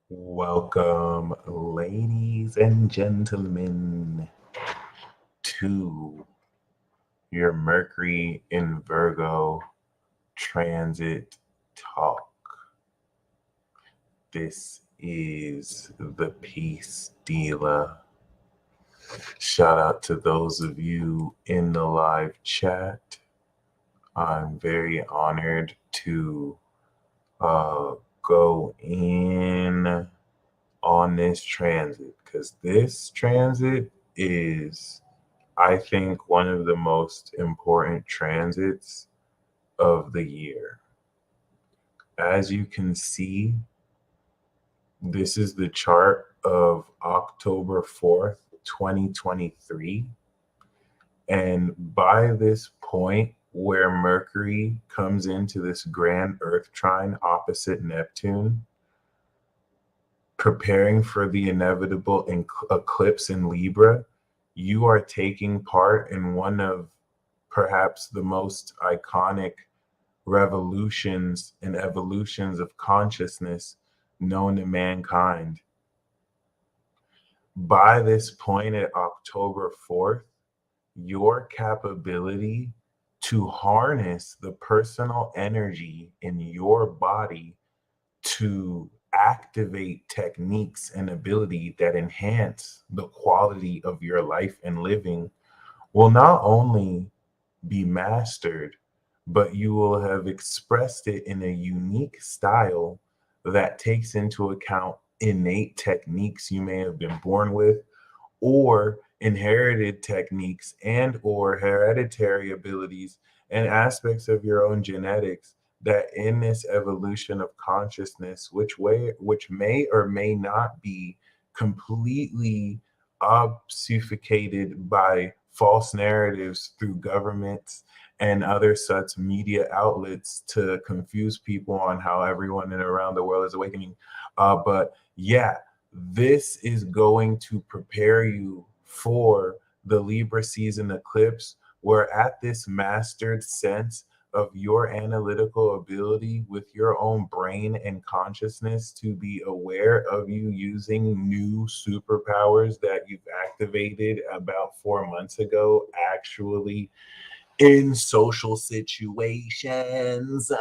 Welcome, ladies and gentlemen, to your Mercury in Virgo transit talk. This is the Peace Dealer. Shout out to those of you in the live chat. I'm very honored to uh, go in on this transit because this transit is, I think, one of the most important transits of the year. As you can see, this is the chart of October 4th, 2023. And by this point, where Mercury comes into this grand Earth trine opposite Neptune, preparing for the inevitable eclipse in Libra, you are taking part in one of perhaps the most iconic revolutions and evolutions of consciousness known to mankind. By this point at October 4th, your capability to harness the personal energy in your body to activate techniques and ability that enhance the quality of your life and living will not only be mastered, but you will have expressed it in a unique style that takes into account innate techniques you may have been born with, or inherited techniques and or hereditary abilities and aspects of your own genetics that in this evolution of consciousness, which may or may not be completely obfuscated by false narratives through governments and other such media outlets to confuse people on how everyone in around the world is awakening. But yeah, this is going to prepare you for the Libra season eclipse, where at this mastered sense of your analytical ability with your own brain and consciousness to be aware of you using new superpowers that you've activated about 4 months ago, actually in social situations.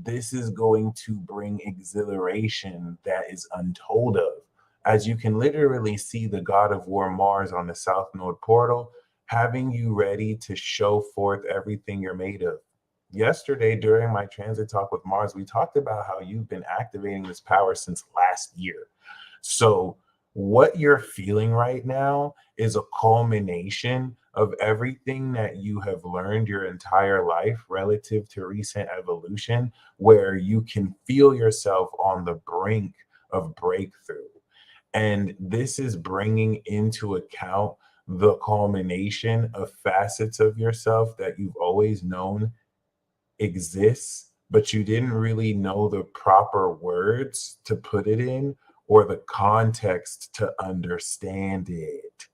This is going to bring exhilaration that is untold of. As you can literally see the god of war Mars on the South Node portal, having you ready to show forth everything you're made of. Yesterday, during my transit talk with Mars, we talked about how you've been activating this power since last year. So, what you're feeling right now is a culmination of everything that you have learned your entire life relative to recent evolution, where you can feel yourself on the brink of breakthrough. And this is bringing into account the culmination of facets of yourself that you've always known exists, but you didn't really know the proper words to put it in or the context to understand it.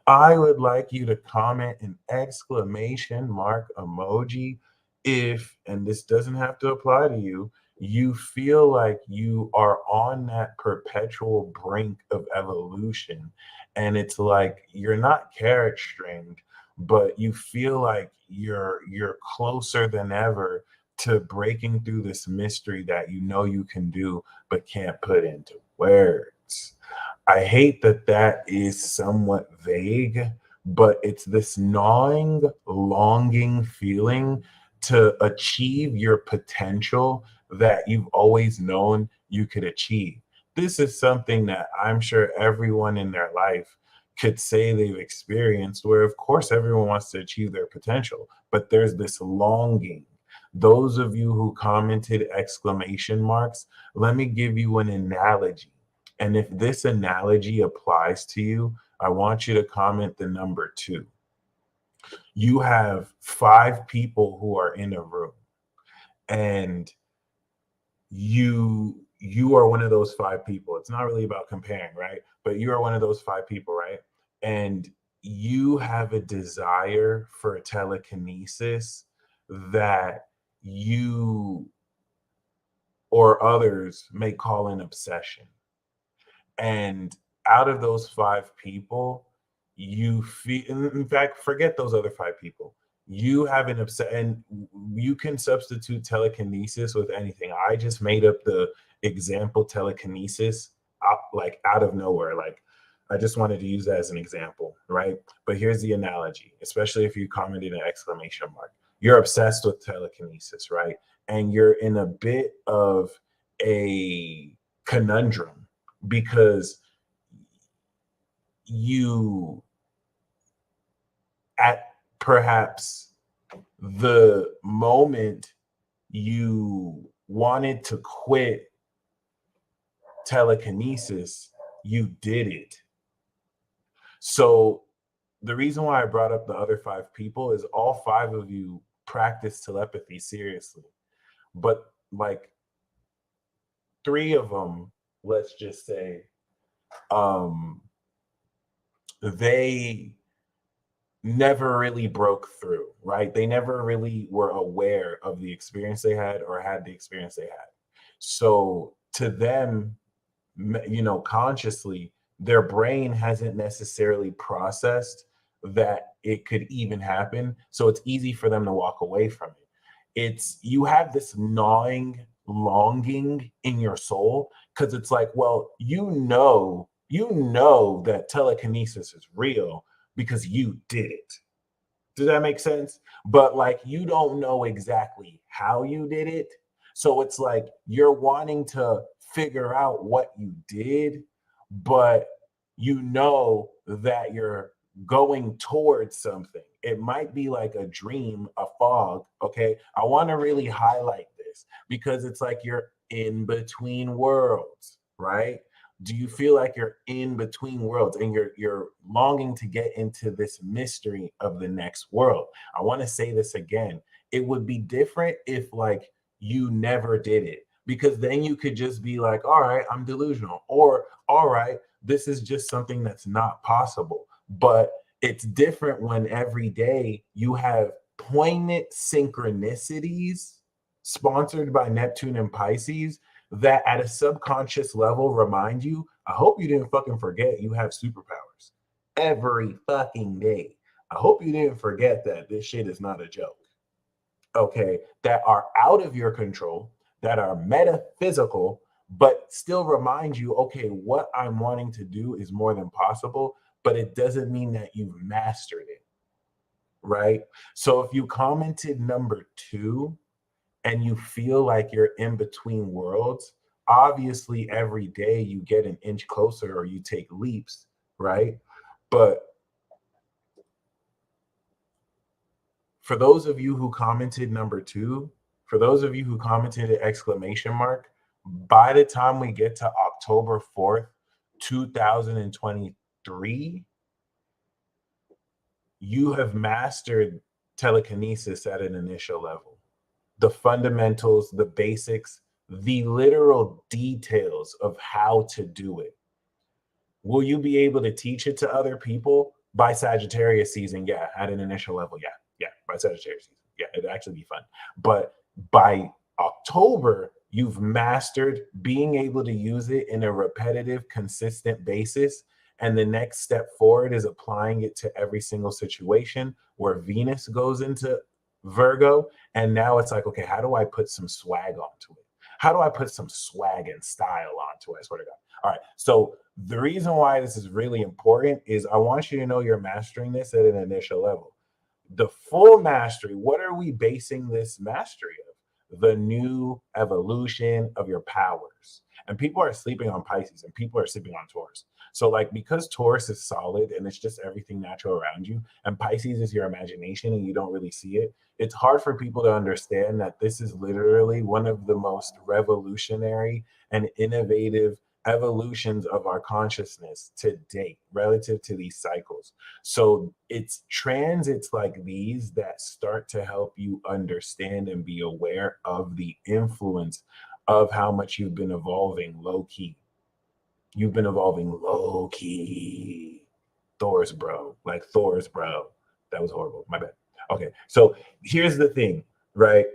I would like you to comment an exclamation mark emoji if, and this doesn't have to apply to you, you feel like you are on that perpetual brink of evolution. And it's like you're not carrot stringed, but you feel like you're closer than ever to breaking through this mystery that you know you can do but can't put into words. I hate that that is somewhat vague, but it's this gnawing, longing feeling to achieve your potential that you've always known you could achieve. This is something that I'm sure everyone in their life could say they've experienced, where, of course, everyone wants to achieve their potential, but there's this longing. Those of you who commented exclamation marks, let me give you an analogy. And if this analogy applies to you, I want you to comment the number 2. You have 5 people who are in a room, and you are one of those 5 people. It's not really about comparing, right? But you are one of those 5 people, right? And you have a desire for telekinesis that you or others may call an obsession. And out of those 5 people, you feel, in fact, forget those other 5 people. You have an upset, and you can substitute telekinesis with anything. I just made up the example telekinesis like out of nowhere. Like, I just wanted to use that as an example, right? But here's the analogy, especially if you commented an exclamation mark. You're obsessed with telekinesis, right? And you're in a bit of a conundrum because you, at perhaps the moment you wanted to quit telekinesis, you did it. So the reason why I brought up the other 5 people is all 5 of you practice telepathy seriously. But like 3 of them, let's just say, they never really broke through, right? They never really were aware of the experience they had or had the experience they had. So to them, consciously, their brain hasn't necessarily processed that it could even happen. So it's easy for them to walk away from it. It's, you have this gnawing longing in your soul because it's like, well, that telekinesis is real because you did it. Does that make sense? But like, you don't know exactly how you did it. So it's like you're wanting to figure out what you did, but you know that you're going towards something. It might be like a dream, a fog. Okay. I want to really highlight this because it's like you're in between worlds, right? Do you feel like you're in between worlds and you're longing to get into this mystery of the next world? I want to say this again. It would be different if like you never did it, because then you could just be like, all right, I'm delusional, or all right, this is just something that's not possible. But it's different when every day you have poignant synchronicities sponsored by Neptune and Pisces that at a subconscious level remind you, I hope you didn't fucking forget you have superpowers every fucking day. I hope you didn't forget that this shit is not a joke. Okay, that are out of your control, that are metaphysical, but still remind you, okay, what I'm wanting to do is more than possible, but it doesn't mean that you've mastered it, right? So if you commented number 2 and you feel like you're in between worlds, obviously every day you get an inch closer or you take leaps, right? But for those of you who commented number 2, for those of you who commented an exclamation mark, by the time we get to October 4th, 2023, you have mastered telekinesis at an initial level. The fundamentals, the basics, the literal details of how to do it. Will you be able to teach it to other people? By Sagittarius season, yeah. At an initial level, yeah. Yeah, by Sagittarius season. Yeah, it'd actually be fun. But by October, you've mastered being able to use it in a repetitive, consistent basis. And the next step forward is applying it to every single situation where Venus goes into Virgo. And now it's like, okay, how do I put some swag onto it? How do I put some swag and style onto it? I swear to God. All right. So the reason why this is really important is I want you to know you're mastering this at an initial level. The full mastery, what are we basing this mastery of? The new evolution of your powers. And people are sleeping on Pisces and people are sleeping on Taurus. So like, because Taurus is solid and it's just everything natural around you, and Pisces is your imagination and you don't really see it, it's hard for people to understand that this is literally one of the most revolutionary and innovative evolutions of our consciousness to date relative to these cycles. So it's transits like these that start to help you understand and be aware of the influence of how much you've been evolving low key. You've been evolving low key. Thor's bro, like Thor's bro. That was horrible. My bad. Okay, so here's the thing, right?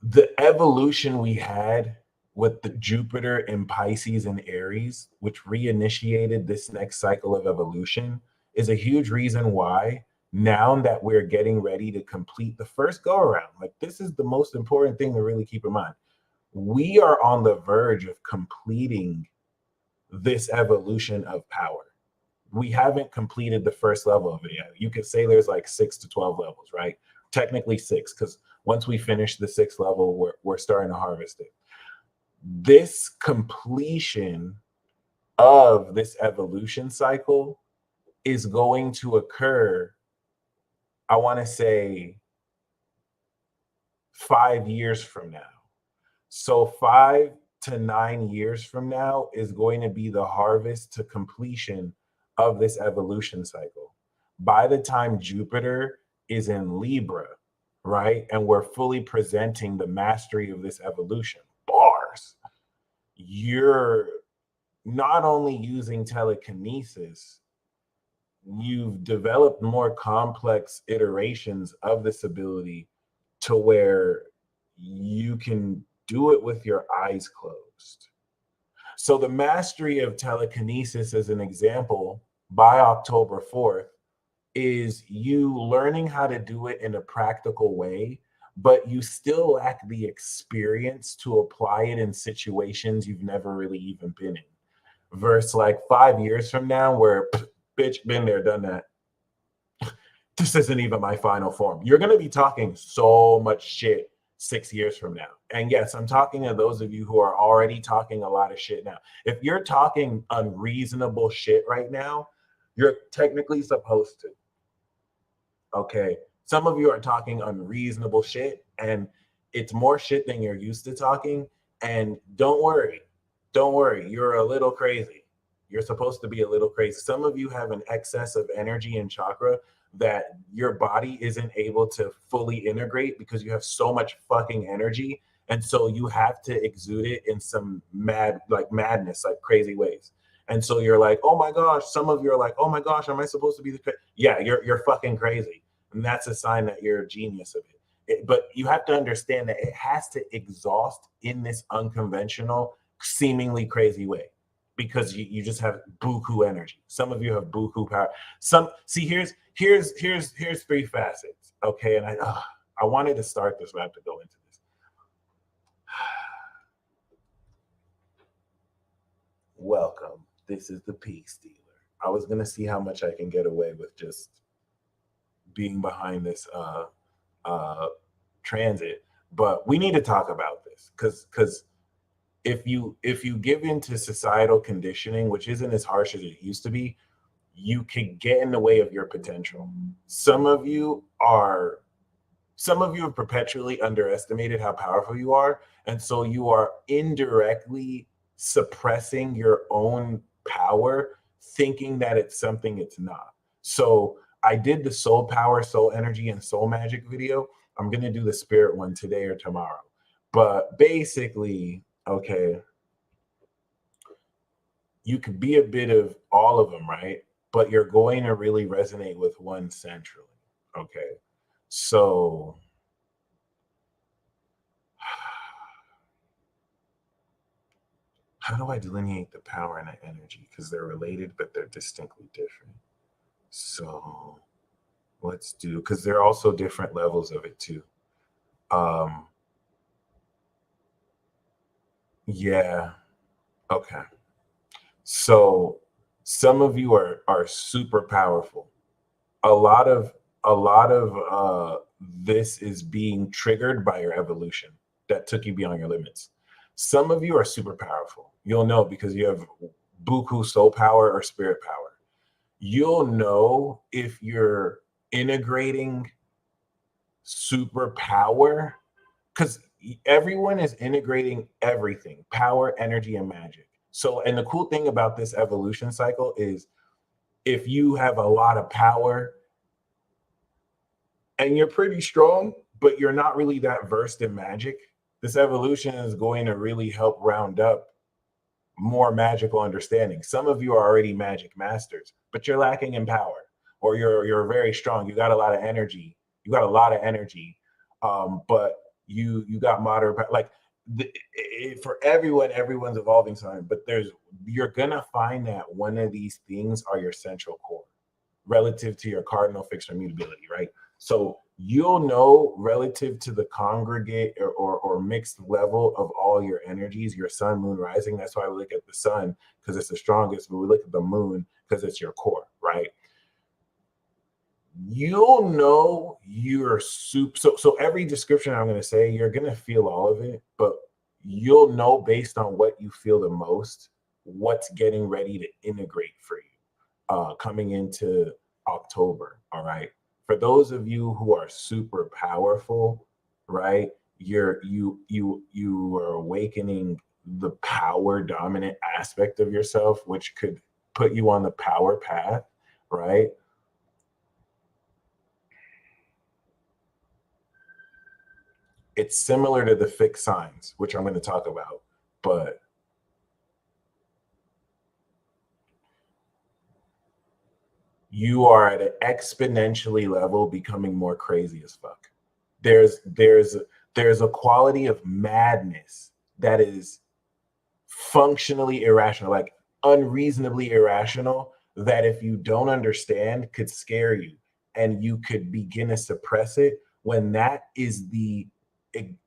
The evolution we had with the Jupiter in Pisces and Aries, which reinitiated this next cycle of evolution, is a huge reason why now that we're getting ready to complete the first go around, like this is the most important thing to really keep in mind. We are on the verge of completing this evolution of power. We haven't completed the first level of it yet. You could say there's like 6 to 12 levels, right? Technically 6, because once we finish the 6th level, we're starting to harvest it. This completion of this evolution cycle is going to occur, I want to say, 5 years from now. So 5 to 9 years from now is going to be the harvest to completion of this evolution cycle. By the time Jupiter is in Libra, right, and we're fully presenting the mastery of this evolution, bars, you're not only using telekinesis, you've developed more complex iterations of this ability to where you can do it with your eyes closed. So the mastery of telekinesis, as an example, by October 4th, is you learning how to do it in a practical way, but you still lack the experience to apply it in situations you've never really even been in. Versus like 5 years from now, where bitch, been there, done that. This isn't even my final form. You're going to be talking so much shit 6 years from now. And yes, I'm talking to those of you who are already talking a lot of shit now. If you're talking unreasonable shit right now, you're technically supposed to. Okay. Some of you are talking unreasonable shit, and it's more shit than you're used to talking. And don't worry. Don't worry. You're a little crazy. You're supposed to be a little crazy. Some of you have an excess of energy and chakra that your body isn't able to fully integrate because you have so much fucking energy. And so you have to exude it in some madness, like crazy ways. And so you're like, oh my gosh, some of you are like, oh my gosh, am I supposed to be the yeah, you're fucking crazy. And that's a sign that you're a genius of it. But you have to understand that it has to exhaust in this unconventional, seemingly crazy way, because you just have buku energy. Some of you have buku power. Some see here's 3 facets. Okay, and I wanted to start this, but I have to go into this. Welcome. This is the Peace Dealer. I was gonna see how much I can get away with just being behind this transit, but we need to talk about this because if you give into societal conditioning, which isn't as harsh as it used to be, you can get in the way of your potential. Some of you have perpetually underestimated how powerful you are, and so you are indirectly suppressing your own power, thinking that it's something it's not. So I did the soul power, soul energy, and soul magic video. I'm gonna do the spirit one today or tomorrow. But basically, okay, you could be a bit of all of them, right? But you're going to really resonate with one centrally. Okay. So how do I delineate the power and the energy? Because they're related, but they're distinctly different. So let's do, because there are also different levels of it too. Yeah. Okay. So some of you are super powerful. A lot of this is being triggered by your evolution that took you beyond your limits. Some of you are super powerful. You'll know because you have buku soul power or spirit power. You'll know if you're integrating superpower, because everyone is integrating everything: power, energy, and magic. So, and the cool thing about this evolution cycle is if you have a lot of power and you're pretty strong, but you're not really that versed in magic, this evolution is going to really help round up more magical understanding. Some of you are already magic masters, but you're lacking in power, or you're very strong. You got a lot of energy. You got a lot of energy, but you got moderate, like for everyone, everyone's evolving sign, but you're gonna find that one of these things are your central core relative to your cardinal, fixed, or mutability, right? So you'll know relative to the congregate or mixed level of all your energies, your sun, moon, rising. That's why we look at the sun because it's the strongest, but we look at the moon because it's your core, right? You'll know you're so every description I'm going to say, you're going to feel all of it, but you'll know based on what you feel the most what's getting ready to integrate for you coming into October. All right, for those of you who are super powerful, right, you are awakening the power dominant aspect of yourself, which could put you on the power path, right? It's similar to the fixed signs, which I'm going to talk about, but you are at an exponentially level becoming more crazy as fuck. There's a quality of madness that is functionally irrational, like unreasonably irrational, that if you don't understand could scare you and you could begin to suppress it when that is the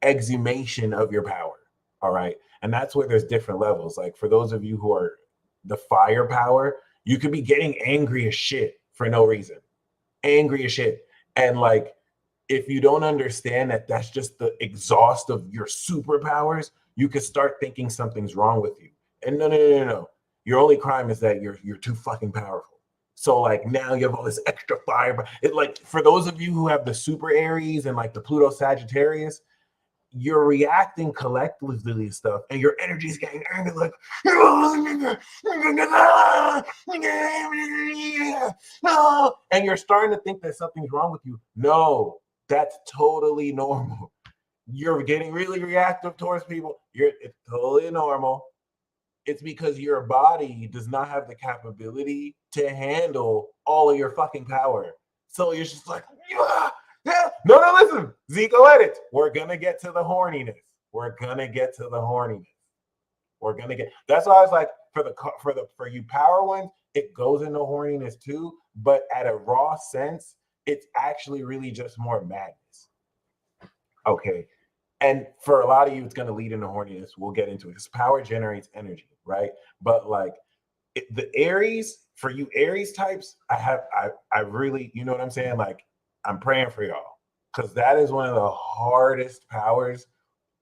exhumation of your power. All right. And that's where there's different levels. Like for those of you who are the firepower, you could be getting angry as shit for no reason, angry as shit. And like, if you don't understand that that's just the exhaust of your superpowers, you could start thinking something's wrong with you. And no. Your only crime is that you're too fucking powerful. So like now you have all this extra fire. It like for those of you who have the super Aries and like the Pluto Sagittarius, you're reacting collectively to stuff and your energy is getting angry like and you're starting to think that something's wrong with you. No, that's totally normal. You're getting really reactive towards people. It's totally normal. It's because your body does not have the capability to handle all of your fucking power. So you're just like, yeah. No, listen. Zico edit. We're gonna get to the horniness. We're gonna get to the horniness. We're gonna get. That's why I was like, for you power ones, it goes into horniness too, but at a raw sense, it's actually really just more madness. Okay. And for a lot of you, it's going to lead into horniness. We'll get into it because power generates energy, right? But like the Aries, for you Aries types, I really, you know what I'm saying? Like I'm praying for y'all because that is one of the hardest powers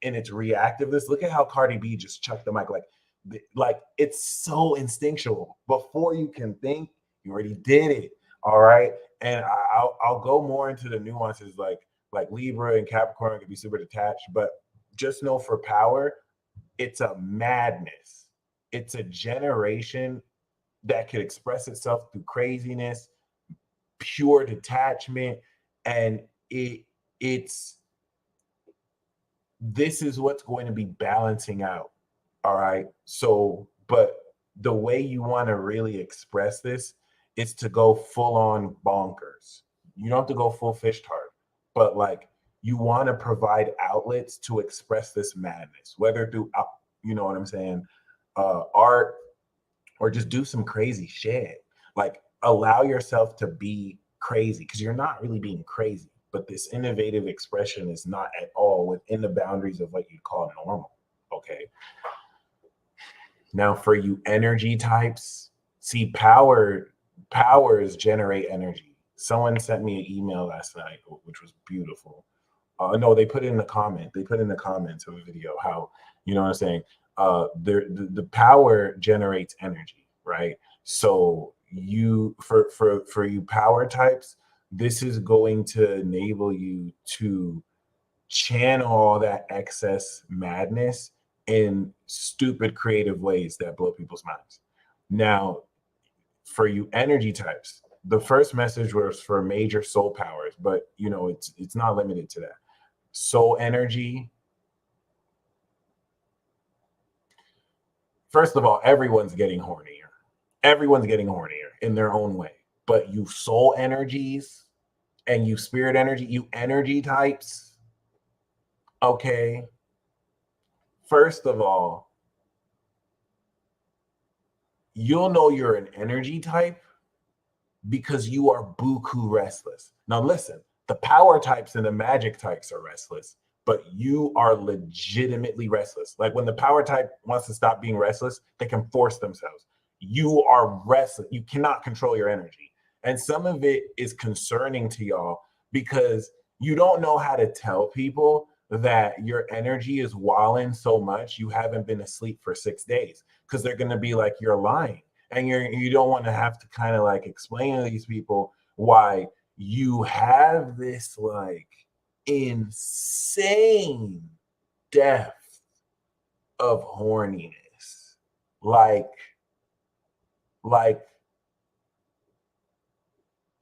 in its reactiveness. Look at how Cardi B just chucked the mic. Like it's so instinctual. Before you can think, you already did it. All right. And I'll go more into the nuances like Libra and Capricorn can be super detached, but just know for power, it's a madness. It's a generation that could express itself through craziness, pure detachment, and it's this is what's going to be balancing out. All right. So, but the way you want to really express this is to go full on bonkers. You don't have to go full fish tart, but like you want to provide outlets to express this madness, whether through, you know what I'm saying, art, or just do some crazy shit. Like allow yourself to be crazy because you're not really being crazy, but this innovative expression is not at all within the boundaries of what you'd call normal. Okay. Now for you energy types, see powers generate energy. Someone sent me an email last night, which was beautiful. No, they put it in the comment. They put in the comments of a video how, you know what I'm saying? The power generates energy, right? So you for you power types, this is going to enable you to channel all that excess madness in stupid creative ways that blow people's minds. Now, for you energy types, the first message was for major soul powers, but you know it's not limited to that. Soul energy. First of all, everyone's getting hornier. Everyone's getting hornier in their own way. But you soul energies and you spirit energy, you energy types, Okay, first of all, you'll know you're an energy type because you are buku restless. Now, listen, the power types and the magic types are restless, but you are legitimately restless. Like when the power type wants to stop being restless, they can force themselves. You are restless. You cannot control your energy. And some of it is concerning to y'all because you don't know how to tell people that your energy is walling so much you haven't been asleep for 6 days because they're going to be like, you're lying, and you don't want to have to kind of like explain to these people why you have this like insane depth of horniness, like like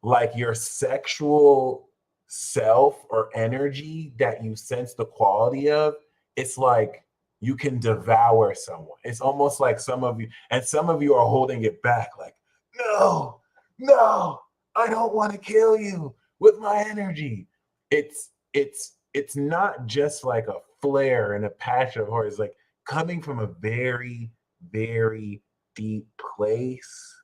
like your sexual self or energy that you sense the quality of. It's like you can devour someone. It's almost like some of you, and some of you are holding it back, like, no, no, I don't want to kill you with my energy. It's not just like a flare and a passion of horror. It's like coming from a very, very deep place.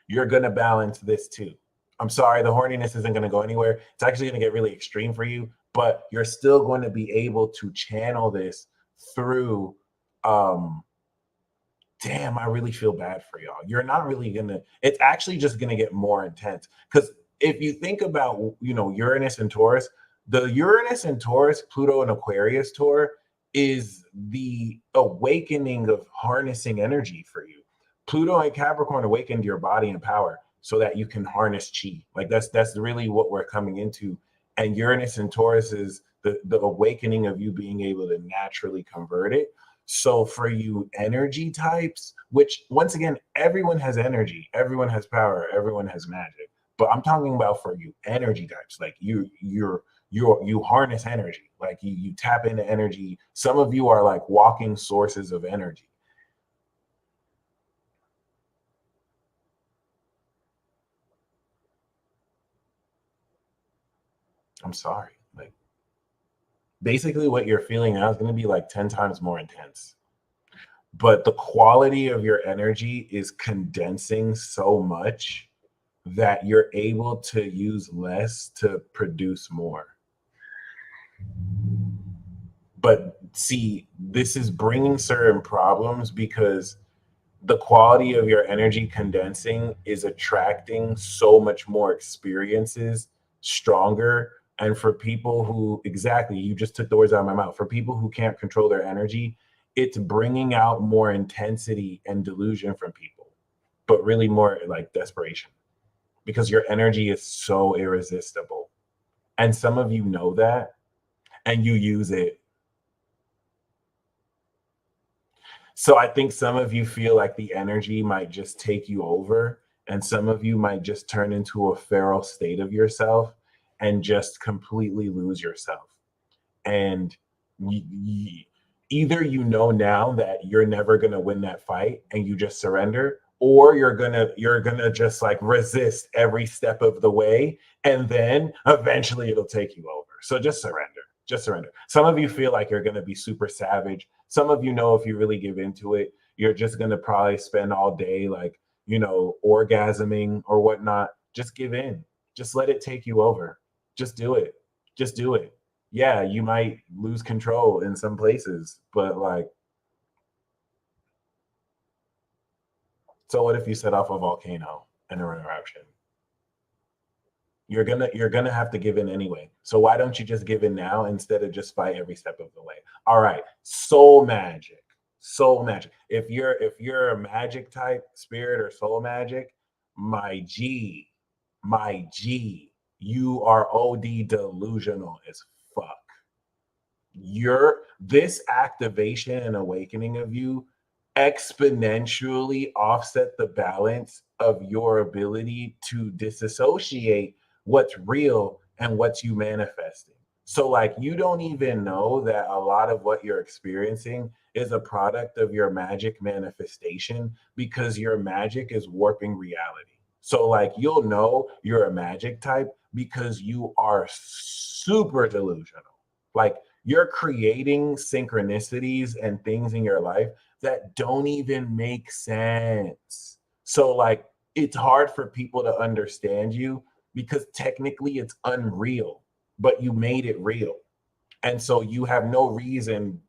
You're going to balance this too. I'm sorry, the horniness isn't going to go anywhere. It's actually going to get really extreme for you, but you're still going to be able to channel this through. Um, damn, I really feel bad for y'all. You're not really going to, it's actually just going to get more intense. Because if you think about, Uranus and Taurus, the Uranus and Taurus, Pluto and Aquarius tour is the awakening of harnessing energy for you. Pluto and Capricorn awakened your body and power so that you can harness chi. Like that's really what we're coming into. And Uranus and Taurus is the awakening of you being able to naturally convert it. So for you energy types, which once again, everyone has energy, everyone has power, everyone has magic. But I'm talking about for you energy types, like you harness energy, like you tap into energy. Some of you are like walking sources of energy. I'm sorry. Like basically what you're feeling now is going to be like 10 times more intense. But the quality of your energy is condensing so much that you're able to use less to produce more. But see, this is bringing certain problems because the quality of your energy condensing is attracting so much more experiences stronger. And for people who, exactly, you just took the words out of my mouth, for people who can't control their energy, it's bringing out more intensity and delusion from people, but really more like desperation because your energy is so irresistible. And some of you know that and you use it. So I think some of you feel like the energy might just take you over, and some of you might just turn into a feral state of yourself and just completely lose yourself. And y- y- either you know now that you're never going to win that fight and you just surrender, or you're going to just like resist every step of the way, and then eventually it'll take you over. So just surrender. Just surrender. Some of you feel like you're going to be super savage. Some of you know if you really give into it, you're just going to probably spend all day like, orgasming or whatnot. Just give in. Just let it take you over. Just do it. Just do it. Yeah, you might lose control in some places, but like, so what if you set off a volcano and an eruption? You're gonna have to give in anyway. So why don't you just give in now instead of just fight every step of the way? All right, soul magic, soul magic. If you're a magic type spirit or soul magic, my G, my G, you are OD delusional as fuck. Your this activation and awakening of you exponentially offset the balance of your ability to disassociate what's real and what's you manifesting. So like you don't even know that a lot of what you're experiencing is a product of your magic manifestation because your magic is warping reality. So like you'll know you're a magic type because you are super delusional. Like you're creating synchronicities and things in your life that don't even make sense. So like it's hard for people to understand you because technically it's unreal, but you made it real. And so you have no reason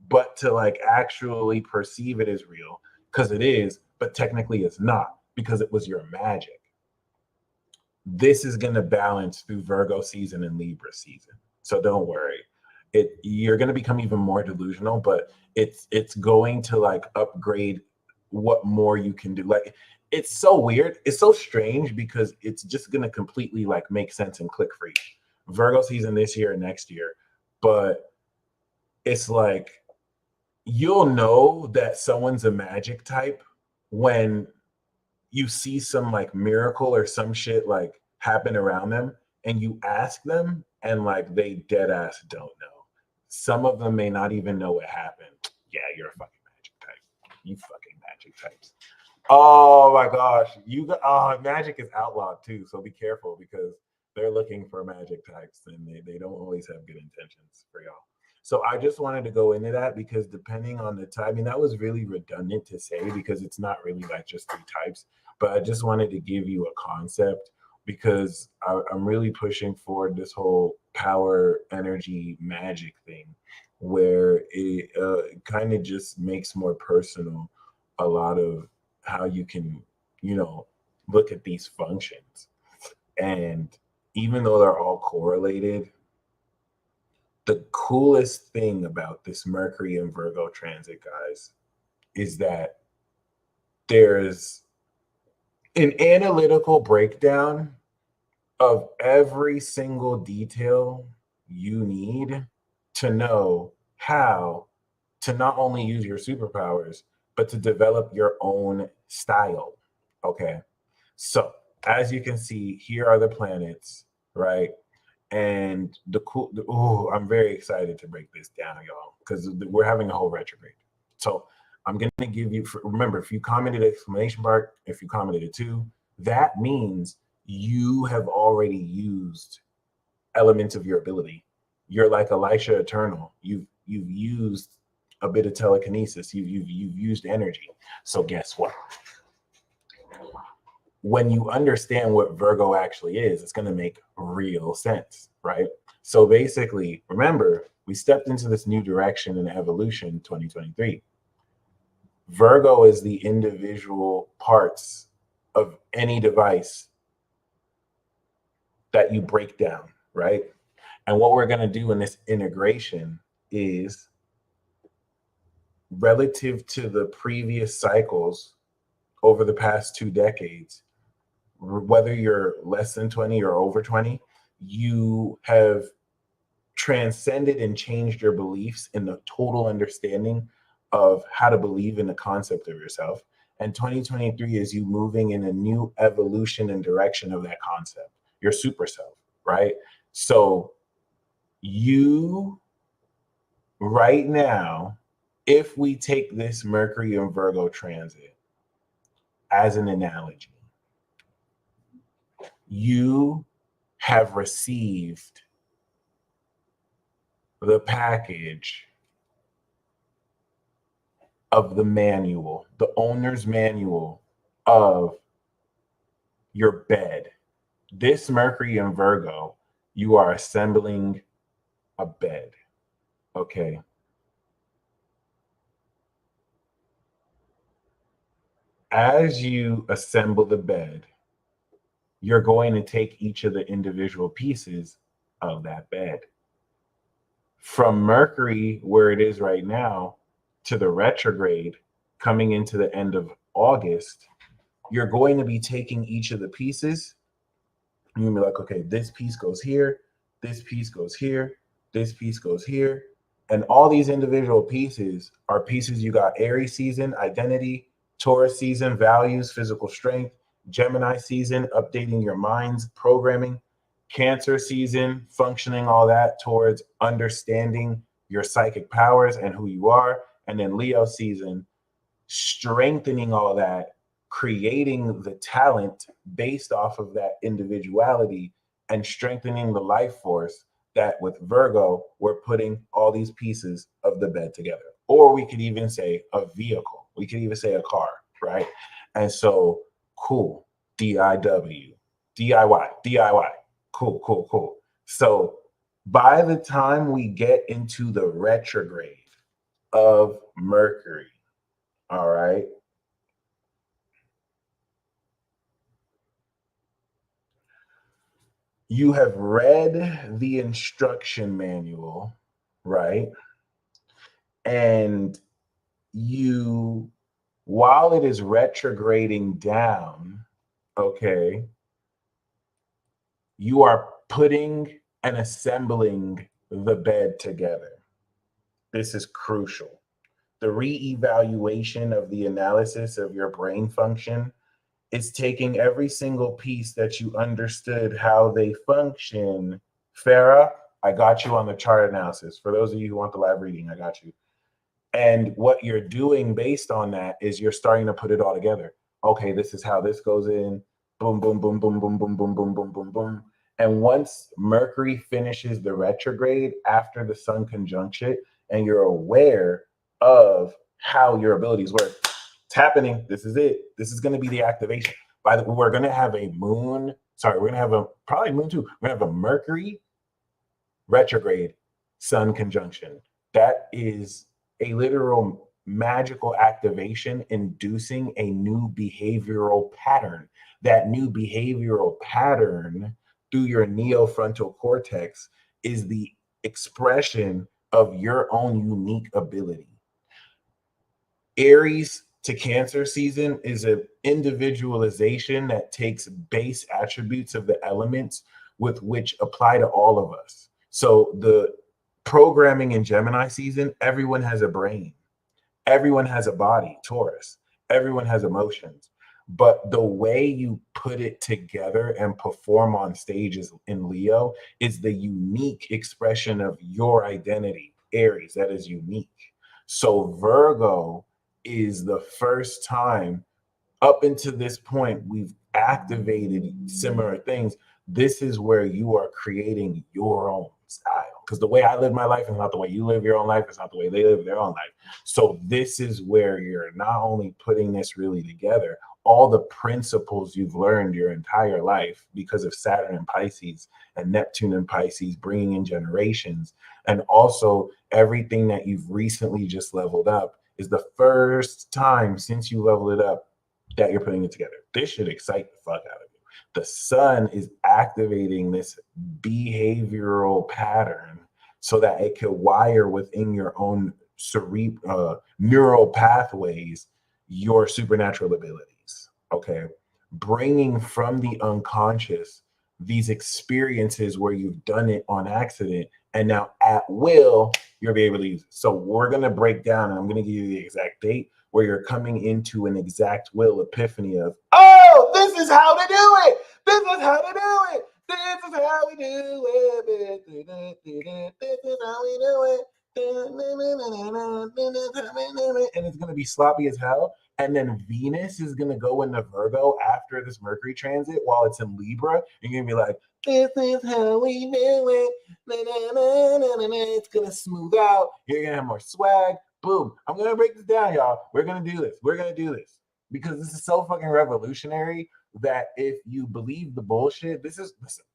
but to like actually perceive it as real because it is, but technically it's not because it was your magic. This is going to balance through Virgo season and Libra season. So don't worry. You're going to become even more delusional, but it's going to like upgrade what more you can do. Like it's so weird. It's so strange because it's just going to completely like make sense and click for you. Virgo season this year and next year, but it's like you'll know that someone's a magic type when you see some like miracle or some shit like happen around them and you ask them and like they dead ass don't know. Some of them may not even know what happened. Yeah, you're a fucking magic type. You fucking magic types. Oh my gosh. Magic is outlawed too, so be careful because they're looking for magic types and they don't always have good intentions for y'all. So I just wanted to go into that because depending on the type, I mean, that was really redundant to say because it's not really like just three types, but I just wanted to give you a concept because I'm really pushing forward this whole power, energy, magic thing where it kind of just makes more personal a lot of how you can, you know, look at these functions. And even though they're all correlated, the coolest thing about this Mercury and Virgo transit, guys, is that there's an analytical breakdown of every single detail you need to know how to not only use your superpowers, but to develop your own style. Okay. So, as you can see, here are the planets, right? And oh, I'm very excited to break this down, y'all, because we're having a whole retrograde. So I'm going to give you, remember, if you commented exclamation mark, if you commented a two, that means you have already used elements of your ability. You're like Elisha Eternal. You've used a bit of telekinesis. You've used energy. So guess what? When you understand what Virgo actually is, it's going to make real sense, right? So basically, remember, we stepped into this new direction in evolution 2023. Virgo is the individual parts of any device that you break down, right? And what we're going to do in this integration is relative to the previous cycles over the past 2 decades, whether you're less than 20 or over 20, you have transcended and changed your beliefs in the total understanding of how to believe in the concept of yourself. And 2023 is you moving in a new evolution and direction of that concept, your super self, right? So you right now, if we take this Mercury and Virgo transit as an analogy, you have received the package of the manual, the owner's manual of your bed. This Mercury and Virgo, you are assembling a bed. Okay. As you assemble the bed, you're going to take each of the individual pieces of that bed. From Mercury, where it is right now, to the retrograde coming into the end of August, you're going to be taking each of the pieces. And you'll be like, okay, this piece goes here, this piece goes here, this piece goes here. And all these individual pieces are pieces you got Aries season, identity, Taurus season, values, physical strength, Gemini season, updating your mind's programming, Cancer season, functioning all that towards understanding your psychic powers and who you are. And then Leo season, strengthening all that, creating the talent based off of that individuality and strengthening the life force that with Virgo, we're putting all these pieces of the bed together. Or we could even say a vehicle. We could even say a car, right? And so, cool, DIW, DIY, DIY. Cool, cool, cool. So by the time we get into the retrograde of Mercury, all right, you have read the instruction manual, right? And you, while it is retrograding down, okay, you are putting and assembling the bed together. This is crucial. The reevaluation of the analysis of your brain function is taking every single piece that you understood how they function. Farah, I got you on the chart analysis. For those of you who want the live reading, I got you. And what you're doing based on that is you're starting to put it all together. Okay, this is how this goes in. Boom, boom, boom, boom, boom, boom, boom, boom, boom, boom, boom. And once Mercury finishes the retrograde after the Sun conjunction, and you're aware of how your abilities work, it's happening. This is it. This is going to be the activation. By the way, we're going to have a moon. Sorry, we're going to have a probably moon too. We're going to have a Mercury retrograde Sun conjunction. That is a literal magical activation inducing a new behavioral pattern. That new behavioral pattern through your neofrontal cortex is the expression of your own unique ability. Aries to Cancer season is an individualization that takes base attributes of the elements with which apply to all of us. So the programming in Gemini season, everyone has a brain. Everyone has a body, Taurus. Everyone has emotions. But the way you put it together and perform on stages in Leo is the unique expression of your identity, Aries, that is unique. So Virgo is the first time up until this point we've activated similar things. This is where you are creating your own style, because the way I live my life is not the way you live your own life. It's not the way they live their own life. So this is where you're not only putting this really together, all the principles you've learned your entire life because of Saturn and Pisces and Neptune and Pisces bringing in generations, and also everything that you've recently just leveled up is the first time since you leveled it up that you're putting it together. This should excite the fuck out of you. The sun is activating this behavioral pattern so that it can wire within your own neural pathways your supernatural abilities. Okay, bringing from the unconscious these experiences where you've done it on accident, and now at will you'll be able to use it. So we're going to break down, and I'm going to give you the exact date where you're coming into an exact will epiphany of, oh, this is how to do it. This is how to do it. This is how we do it. This is how we do it. And it's going to be sloppy as hell. And then Venus is going to go into Virgo after this Mercury transit while it's in Libra. And you're going to be like, this is how we do it. It's going to smooth out. You're going to have more swag. Boom. I'm going to break this down, y'all. We're going to do this. We're going to do this. Because this is so fucking revolutionary that if you believe the bullshit, this is, listen,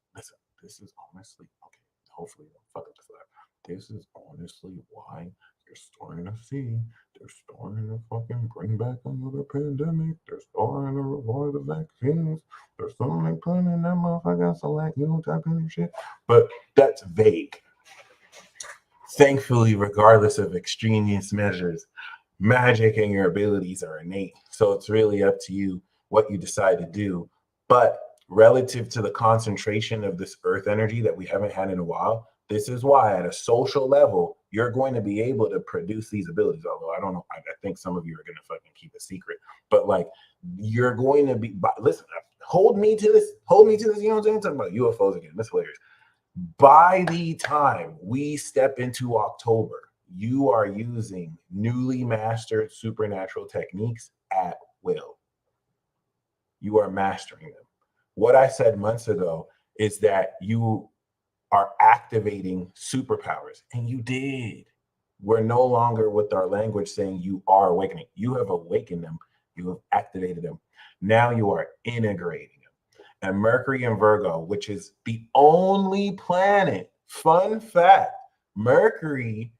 this is honestly, okay, hopefully don't fuck up this life. This is honestly why you're starting to see they're starting to fucking bring back another pandemic. They're starting to revive the vaccines. They're starting to put in that motherfucker so that you don't type in shit. But that's vague. Thankfully, regardless of extraneous measures, magic and your abilities are innate. So it's really up to you what you decide to do. But relative to the concentration of this earth energy that we haven't had in a while, this is why at a social level, you're going to be able to produce these abilities. Although I don't know, I think some of you are going to fucking keep a secret, but like you're going to be, listen, hold me to this, you know what I'm saying? Talking about UFOs again, that's hilarious. By the time we step into October, you are using newly mastered supernatural techniques at will. You are mastering them. What I said months ago is that you are activating superpowers. And you did. We're no longer with our language saying you are awakening. You have awakened them, you have activated them. Now you are integrating them. And Mercury and Virgo, which is the only planet, fun fact, Mercury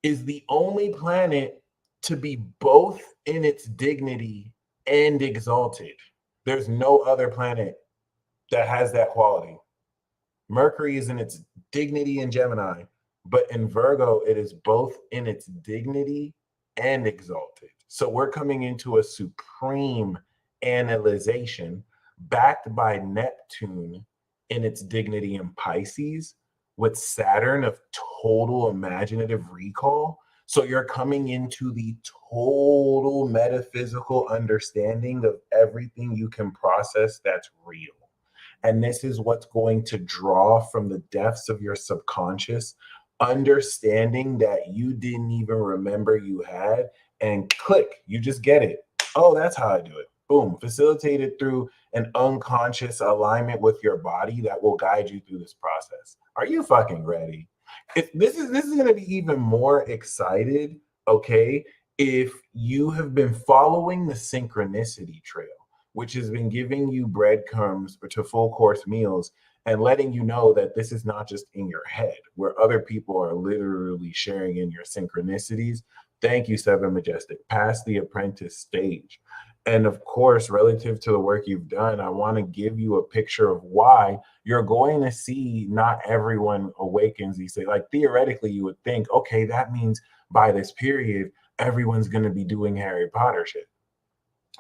is the only planet to be both in its dignity and exalted. There's no other planet that has that quality. Mercury is in its dignity in Gemini, but in Virgo, it is both in its dignity and exalted. So we're coming into a supreme analyzation backed by Neptune in its dignity in Pisces, with Saturn of total imaginative recall. So you're coming into the total metaphysical understanding of everything you can process that's real. And this is what's going to draw from the depths of your subconscious, understanding that you didn't even remember you had, and click, you just get it. Oh, that's how I do it. Boom, facilitated through an unconscious alignment with your body that will guide you through this process. Are you fucking ready? This is going to be even more excited, okay, if you have been following the synchronicity trail, which has been giving you breadcrumbs to full course meals and letting you know that this is not just in your head, where other people are literally sharing in your synchronicities. Thank you, Seven Majestic. Past the apprentice stage. And of course, relative to the work you've done, I want to give you a picture of why you're going to see not everyone awakens. You say, like, theoretically, you would think, okay, that means by this period, everyone's going to be doing Harry Potter shit.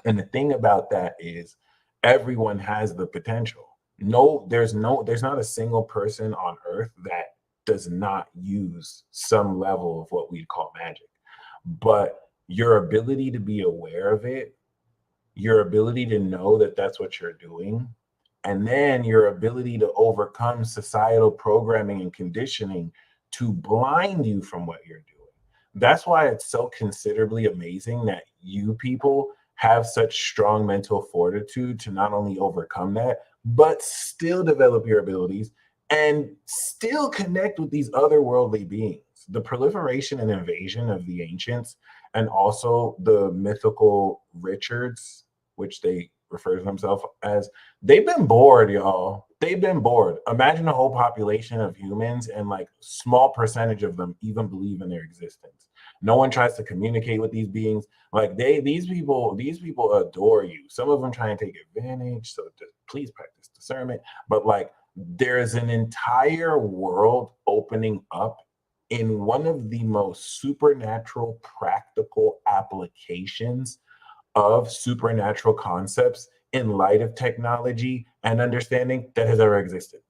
And the thing about that is everyone has the potential. There's not a single person on earth that does not use some level of what we'd call magic. But your ability to be aware of it, your ability to know that that's what you're doing, and then your ability to overcome societal programming and conditioning to blind you from what you're doing. That's why it's so considerably amazing that you people have such strong mental fortitude to not only overcome that, but still develop your abilities and still connect with these otherworldly beings. The proliferation and invasion of the ancients, and also the mythical Richards, which they refer to themselves as, they've been bored, y'all. They've been bored. Imagine a whole population of humans and like small percentage of them even believe in their existence. No one tries to communicate with these beings. Like these people adore you. Some of them try and take advantage. So just please practice discernment. But like there's an entire world opening up in one of the most supernatural practical applications of supernatural concepts in light of technology and understanding that has ever existed.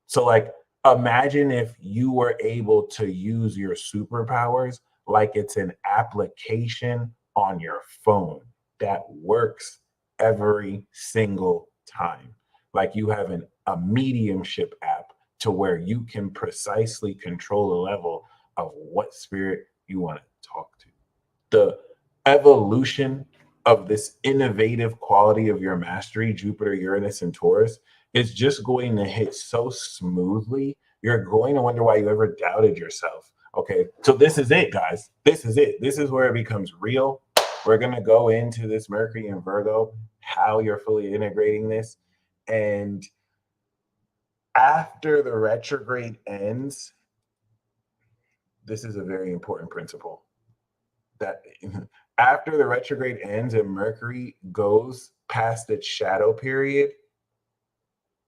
So, like, imagine if you were able to use your superpowers like it's an application on your phone that works every single time. Like you have a mediumship app to where you can precisely control the level of what spirit you want to talk to. The evolution of this innovative quality of your mastery, Jupiter, Uranus, and Taurus, is just going to hit so smoothly. You're going to wonder why you ever doubted yourself. Okay, so this is it, guys. This is it. This is where it becomes real. We're going to go into this Mercury and Virgo, how you're fully integrating this. And after the retrograde ends, this is a very important principle that after the retrograde ends and Mercury goes past its shadow period,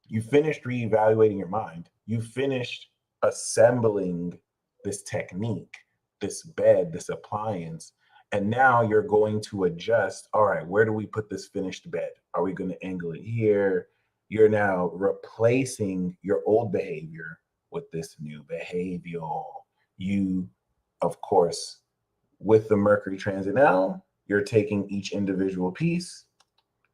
you finished reevaluating your mind. You finished assembling this technique, this bed, this appliance. And now you're going to adjust. All right, where do we put this finished bed? Are we going to angle it here? You're now replacing your old behavior with this new behavior. You, of course, with the Mercury transit now, you're taking each individual piece,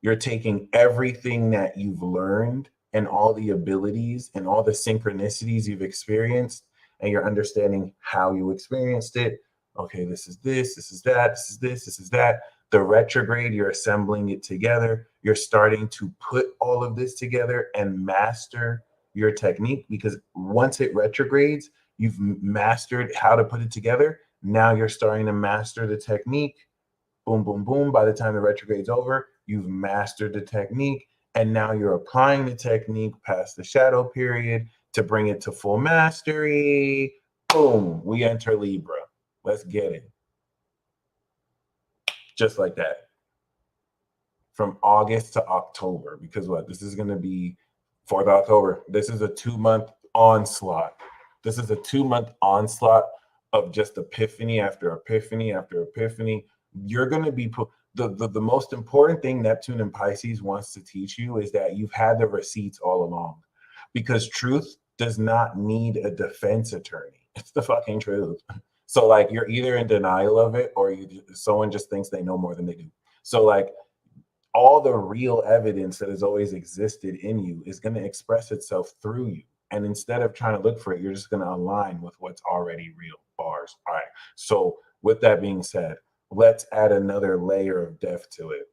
you're taking everything that you've learned and all the abilities and all the synchronicities you've experienced, and you're understanding how you experienced it. Okay, this is that, this is this is that. The retrograde, you're assembling it together. You're starting to put all of this together and master your technique, because once it retrogrades, you've mastered how to put it together. Now you're starting to master the technique. Boom, boom, boom. By the time the retrograde's over, you've mastered the technique. And now you're applying the technique past the shadow period to bring it to full mastery. Boom, we enter Libra. Let's get it. Just like that. From August to October. Because what? This is going to be 4th October. This is a 2-month onslaught. This is a 2-month onslaught of just epiphany after epiphany after epiphany. You're going to be the most important thing Neptune and Pisces wants to teach you is that you've had the receipts all along, because truth does not need a defense attorney. It's the fucking truth. So like you're either in denial of it or someone just thinks they know more than they do. So like all the real evidence that has always existed in you is going to express itself through you. And instead of trying to look for it, you're just going to align with what's already real. Bars. All right. So with that being said, let's add another layer of depth to it.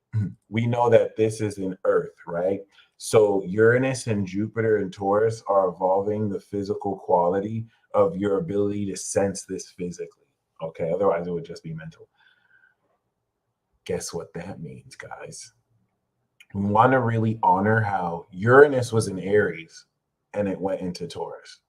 We know that this is an Earth, right? So Uranus and Jupiter and Taurus are evolving the physical quality of your ability to sense this physically. Okay. Otherwise, it would just be mental. Guess what that means, guys? We want to really honor how Uranus was in Aries and it went into Taurus,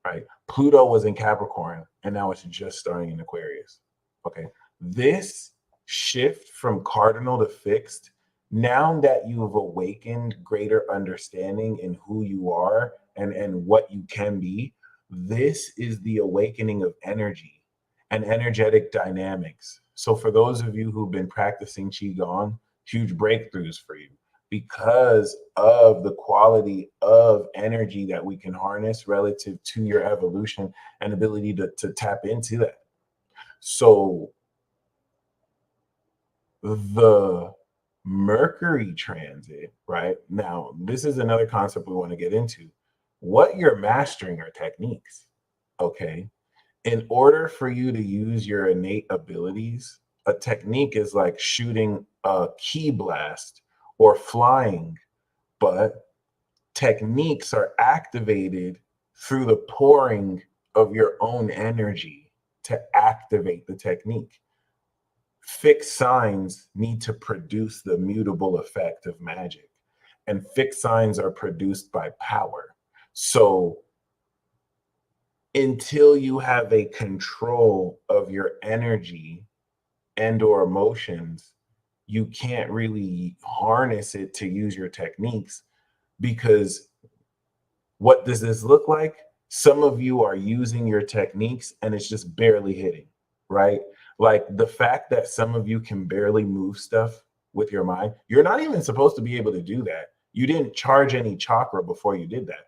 right? Pluto was in Capricorn and now it's just starting in Aquarius. Okay. This shift from cardinal to fixed, now that you have awakened greater understanding in who you are and what you can be, this is the awakening of energy and energetic dynamics. So for those of you who've been practicing Qigong, huge breakthroughs for you because of the quality of energy that we can harness relative to your evolution and ability to tap into that. So the Mercury transit, right? Now, this is another concept we want to get into. What you're mastering are techniques, okay? In order for you to use your innate abilities, a technique is like shooting a key blast or flying, but techniques are activated through the pouring of your own energy to activate the technique. Fixed signs need to produce the mutable effect of magic, and fixed signs are produced by power. So until you have a control of your energy and or emotions, you can't really harness it to use your techniques, because what does this look like? Some of you are using your techniques and it's just barely hitting, right? Like the fact that some of you can barely move stuff with your mind, you're not even supposed to be able to do that. You didn't charge any chakra before you did that.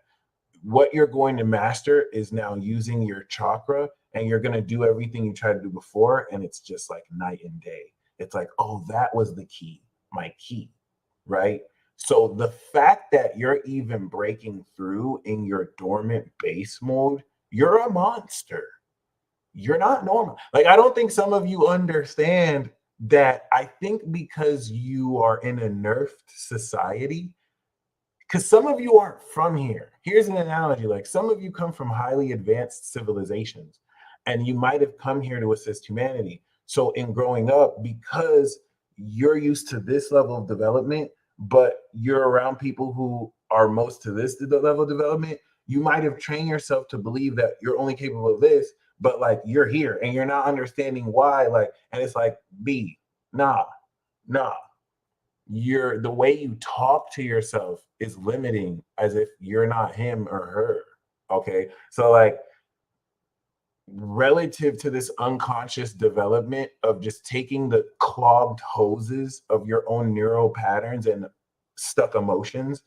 What you're going to master is now using your chakra, and you're going to do everything you tried to do before. And it's just like night and day. It's like, oh, that was the key, my key, right? So the fact that you're even breaking through in your dormant base mode, you're a monster. You're not normal. Like, I don't think some of you understand that. I think because you are in a nerfed society, because some of you aren't from here. Here's an analogy. Like some of you come from highly advanced civilizations and you might have come here to assist humanity. So in growing up, because you're used to this level of development, but you're around people who are most to this level of development, you might have trained yourself to believe that you're only capable of this, but like you're here and you're not understanding why. Like, and it's like, nah, nah. The way you talk to yourself is limiting, as if you're not him or her. Okay. So like relative to this unconscious development of just taking the clogged hoses of your own neural patterns and stuck emotions,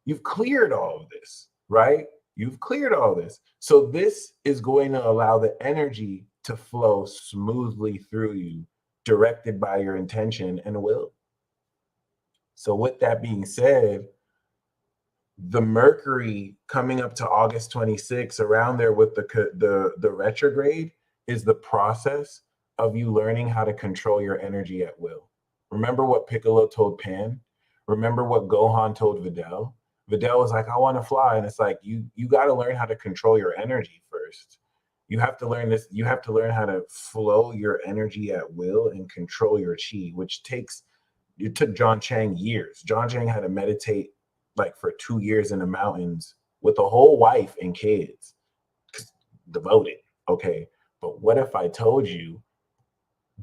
you've cleared all of this, right? You've cleared all this. So this is going to allow the energy to flow smoothly through you, directed by your intention and will. So with that being said, the Mercury coming up to August 26th, around there with the retrograde, is the process of you learning how to control your energy at will. Remember what Piccolo told Pan? Remember what Gohan told Videl? Vidal was like, I want to fly. And it's like, you got to learn how to control your energy first. You have to learn this. You have to learn how to flow your energy at will and control your chi, which takes, it took John Chang years. John Chang had to meditate like for 2 years in the mountains with a whole wife and kids, devoted. Okay. But what if I told you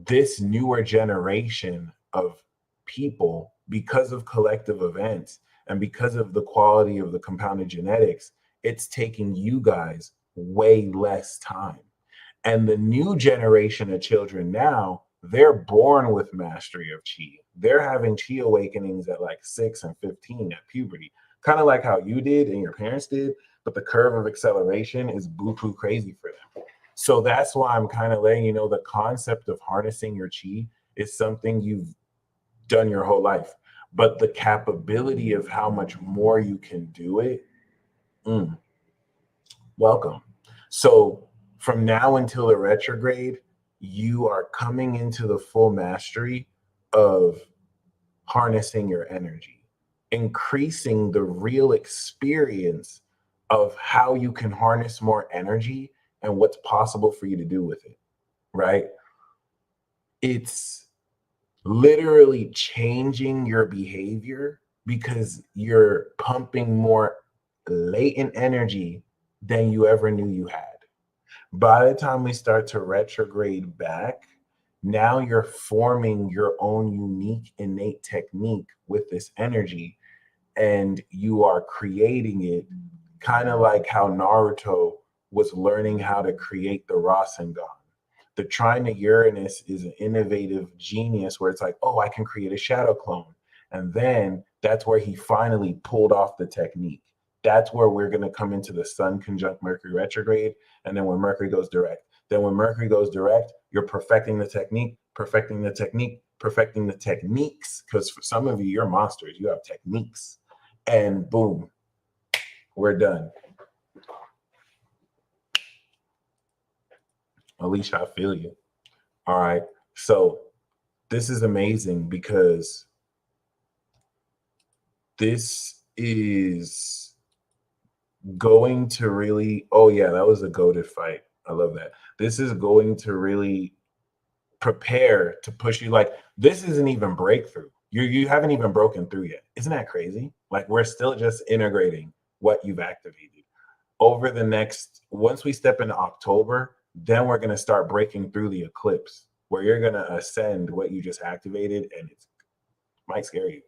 this newer generation of people, because of collective events and because of the quality of the compounded genetics, it's taking you guys way less time. And the new generation of children now, they're born with mastery of chi. They're having chi awakenings at like 6 and 15 at puberty, kind of like how you did and your parents did, but the curve of acceleration is boo-poo crazy for them. So that's why I'm kind of letting you know the concept of harnessing your chi is something you've done your whole life. But the capability of how much more you can do it, mm, welcome. So from now until the retrograde, you are coming into the full mastery of harnessing your energy, increasing the real experience of how you can harness more energy and what's possible for you to do with it, right? It's literally changing your behavior because you're pumping more latent energy than you ever knew you had. By the time we start to retrograde back, now you're forming your own unique innate technique with this energy, and you are creating it kind of like how Naruto was learning how to create the Rasengan. The Trine of Uranus is an innovative genius where it's like, oh, I can create a shadow clone. And then that's where he finally pulled off the technique. That's where we're going to come into the Sun conjunct Mercury retrograde. And then when Mercury goes direct, then when Mercury goes direct, you're perfecting the technique, perfecting the technique, perfecting the techniques. Because for some of you, you're monsters. You have techniques. And boom, we're done. Alicia, I feel you. All right. So this is amazing because this is going to really, oh yeah, that was a goated fight. I love that. This is going to really prepare to push you. Like, this isn't even breakthrough. You haven't even broken through yet. Isn't that crazy? Like, we're still just integrating what you've activated. Over the next, once we step into October, then we're going to start breaking through the eclipse where you're going to ascend what you just activated, and it might scare you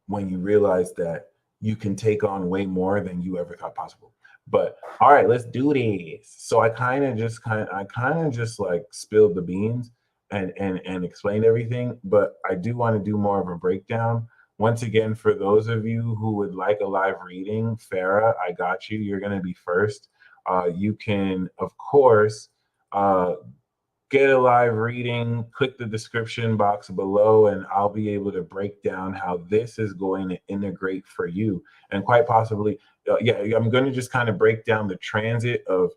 when you realize that you can take on way more than you ever thought possible. But all right, let's do this. So I kind of just like spilled the beans and explained everything, but I do want to do more of a breakdown. Once again, for those of you who would like a live reading, Farah, I got you. You're going to be first. You can, of course, get a live reading, click the description box below, and I'll be able to break down how this is going to integrate for you. And quite possibly, yeah, I'm going to just kind of break down the transit of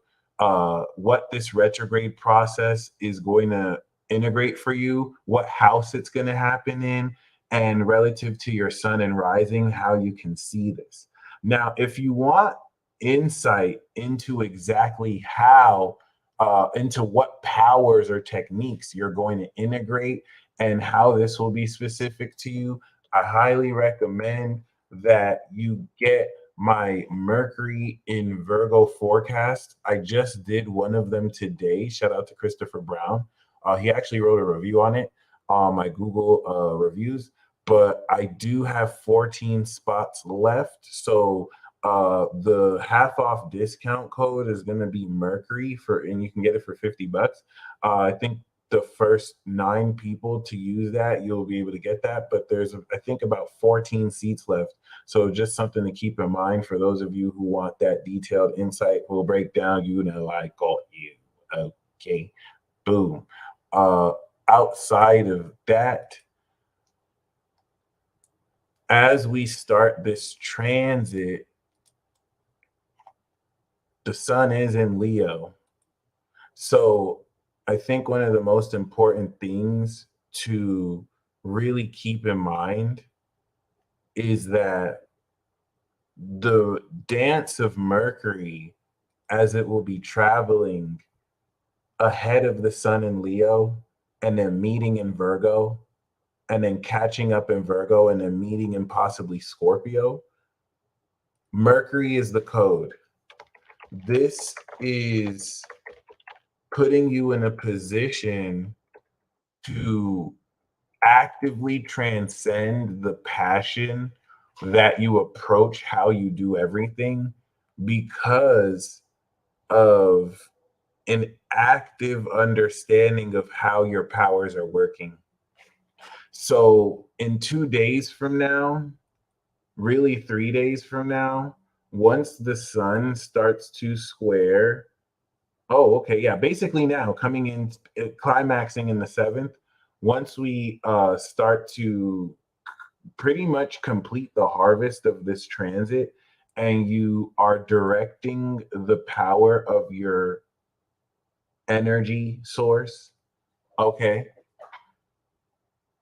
what this retrograde process is going to integrate for you, what house it's going to happen in, and relative to your sun and rising, how you can see this. Now, if you want insight into exactly how into what powers or techniques you're going to integrate and how this will be specific to you, I highly recommend that you get my Mercury in Virgo forecast. I just did one of them today. Shout out to Christopher Brown. He actually wrote a review on it on my Google reviews, but I do have 14 spots left. So the half off discount code is going to be Mercury for, and you can get it for $50. I think the first 9 people to use that, you'll be able to get that. But there's, I think, about 14 seats left. So just something to keep in mind for those of you who want that detailed insight. We'll break down, you know, like, oh, you. Okay. Boom. Uh, Outside of that, as we start this transit, the sun is in Leo. So I think one of the most important things to really keep in mind is that the dance of Mercury as it will be traveling ahead of the sun in Leo and then meeting in Virgo and then catching up in Virgo and then meeting in possibly Scorpio. Mercury is the code. This is putting you in a position to actively transcend the passion that you approach how you do everything because of an active understanding of how your powers are working. So, in 2 days from now, really 3 days from now, once the sun starts to square, oh, okay, yeah, basically now coming in, climaxing in the seventh, once we start to pretty much complete the harvest of this transit and you are directing the power of your energy source, okay,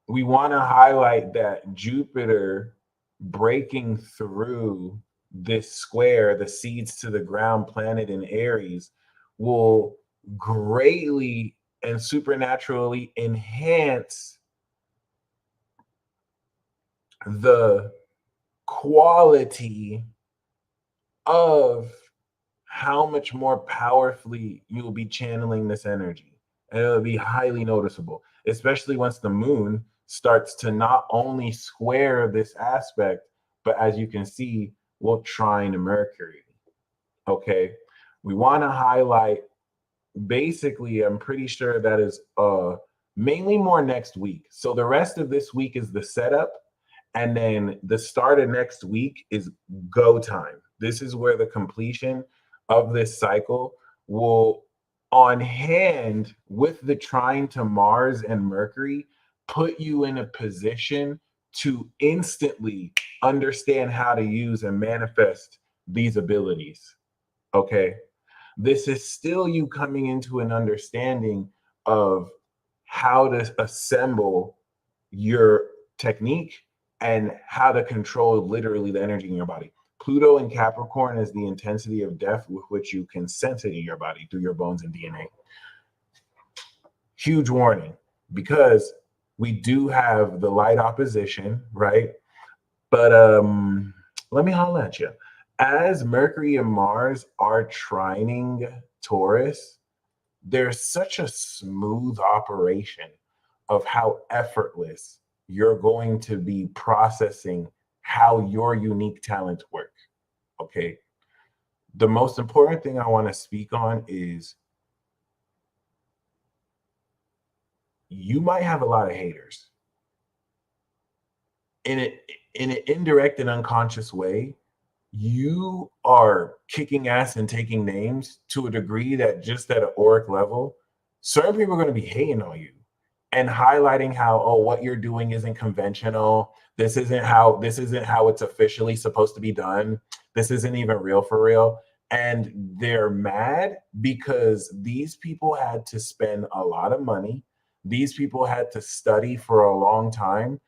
we want to highlight that Jupiter breaking through this square, the seeds to the ground planet in Aries, will greatly and supernaturally enhance the quality of how much more powerfully you'll be channeling this energy. And it'll be highly noticeable, especially once the moon starts to not only square this aspect, but as you can see, will trine Mercury. Okay. We want to highlight basically, I'm pretty sure that is mainly more next week. So the rest of this week is the setup, and then the start of next week is go time. This is where the completion of this cycle will, on hand with the trine to Mars and Mercury, put you in a position to instantly understand how to use and manifest these abilities. Okay. This is still you coming into an understanding of how to assemble your technique and how to control literally the energy in your body. Pluto in Capricorn is the intensity of depth with which you can sense it in your body through your bones and DNA. Huge warning, because we do have the light opposition, right? But let me holler at you. As Mercury and Mars are trining Taurus, there's such a smooth operation of how effortless you're going to be processing how your unique talents work. Okay. The most important thing I want to speak on is you might have a lot of haters in it, in an indirect and unconscious way. You are kicking ass and taking names to a degree that just at an auric level, certain people are going to be hating on you and highlighting how, oh, what you're doing isn't conventional. This isn't how it's officially supposed to be done. This isn't even real for real. And they're mad because these people had to spend a lot of money. These people had to study for a long time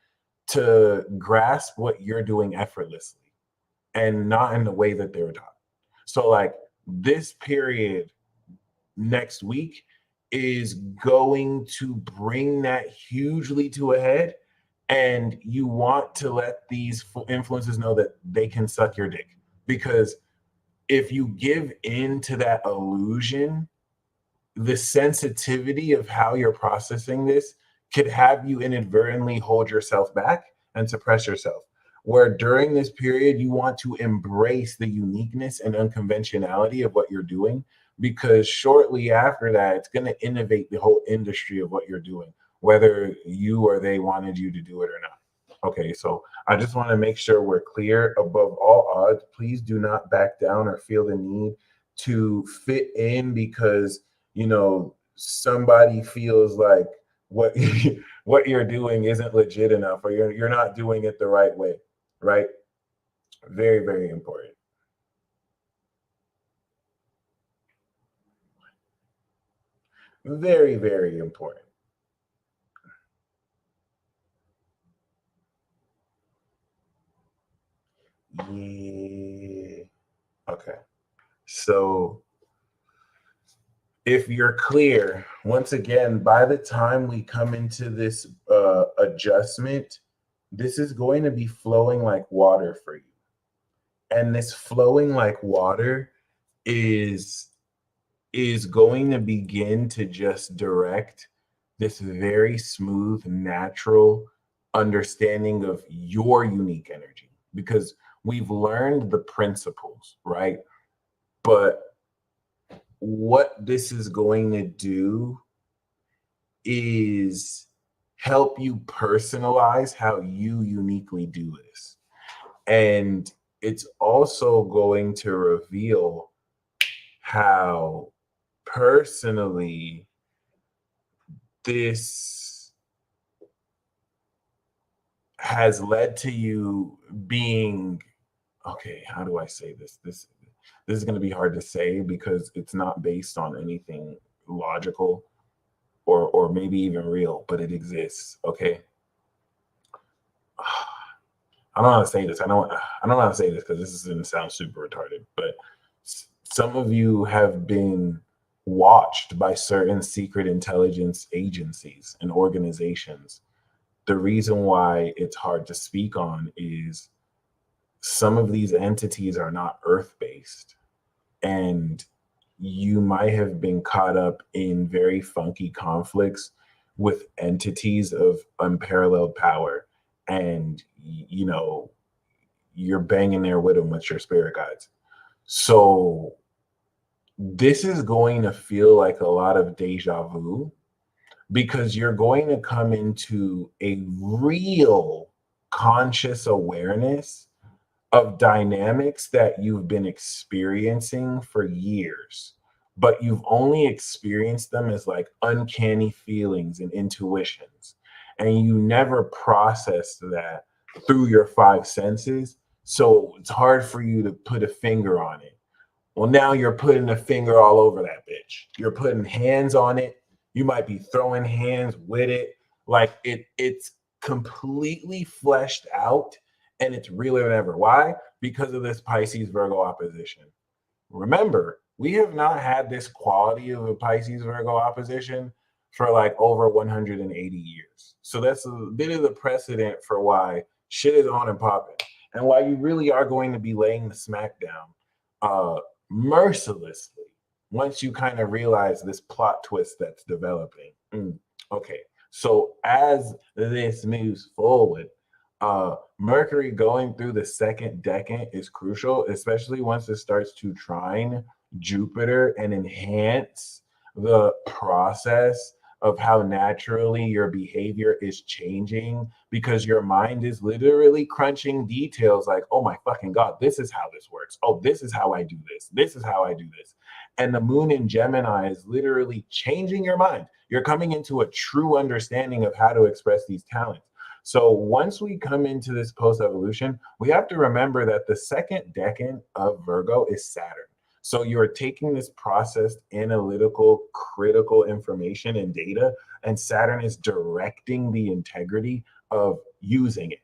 to grasp what you're doing effortlessly and not in the way that they were taught. So, like, this period next week is going to bring that hugely to a head. And you want to let these influences know that they can suck your dick. Because if you give in to that illusion, the sensitivity of how you're processing this could have you inadvertently hold yourself back and suppress yourself. Where during this period, you want to embrace the uniqueness and unconventionality of what you're doing, because shortly after that, it's going to innovate the whole industry of what you're doing, whether you or they wanted you to do it or not. Okay, so I just want to make sure we're clear. Above all odds, please do not back down or feel the need to fit in because somebody feels like what what you're doing isn't legit enough, or you're not doing it the right way, right? Very, very important. Very, very important. Yeah. Okay. So if you're clear, once again, by the time we come into this adjustment, this is going to be flowing like water for you. And this flowing like water is going to begin to just direct this very smooth, natural understanding of your unique energy, because we've learned the principles, right? But what this is going to do is help you personalize how you uniquely do this. And it's also going to reveal how personally this has led to you being, okay, how do I say this is going to be hard to say because it's not based on anything logical or maybe even real, but it exists. Okay. I don't know how to say this. I don't know how to say this because this is going to sound super retarded, but some of you have been watched by certain secret intelligence agencies and organizations. The reason why it's hard to speak on is some of these entities are not earth based, and you might have been caught up in very funky conflicts with entities of unparalleled power, and you're banging there with them with your spirit guides. So this is going to feel like a lot of deja vu because you're going to come into a real conscious awareness of dynamics that you've been experiencing for years, but you've only experienced them as like uncanny feelings and intuitions. And you never processed that through your five senses. So it's hard for you to put a finger on it. Well, now you're putting a finger all over that bitch. You're putting hands on it. You might be throwing hands with it. Like it's completely fleshed out and it's realer than ever. Why? Because of this Pisces Virgo opposition. Remember, we have not had this quality of a Pisces Virgo opposition for like over 180 years. So that's a bit of the precedent for why shit is on and popping and why you really are going to be laying the smackdown uh, mercilessly once you kind of realize this plot twist that's developing. Okay, so as this moves forward, Mercury going through the second decan is crucial, especially once it starts to trine Jupiter and enhance the process of how naturally your behavior is changing because your mind is literally crunching details like, oh my fucking God, this is how this works. Oh, this is how I do this. This is how I do this. And the moon in Gemini is literally changing your mind. You're coming into a true understanding of how to express these talents. So once we come into this post evolution, we have to remember that the second decan of Virgo is Saturn. So you're taking this processed analytical, critical information and data, and Saturn is directing the integrity of using it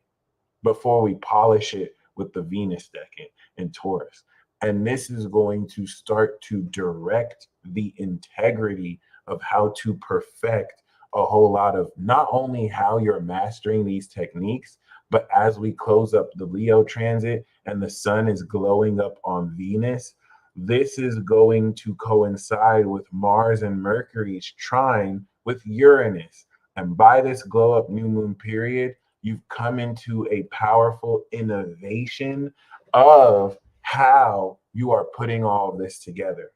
before we polish it with the Venus decan in Taurus. And this is going to start to direct the integrity of how to perfect a whole lot of not only how you're mastering these techniques, but as we close up the Leo transit and the sun is glowing up on Venus, this is going to coincide with Mars and Mercury's trine with Uranus. And by this glow up new moon period, you've come into a powerful innovation of how you are putting all of this together.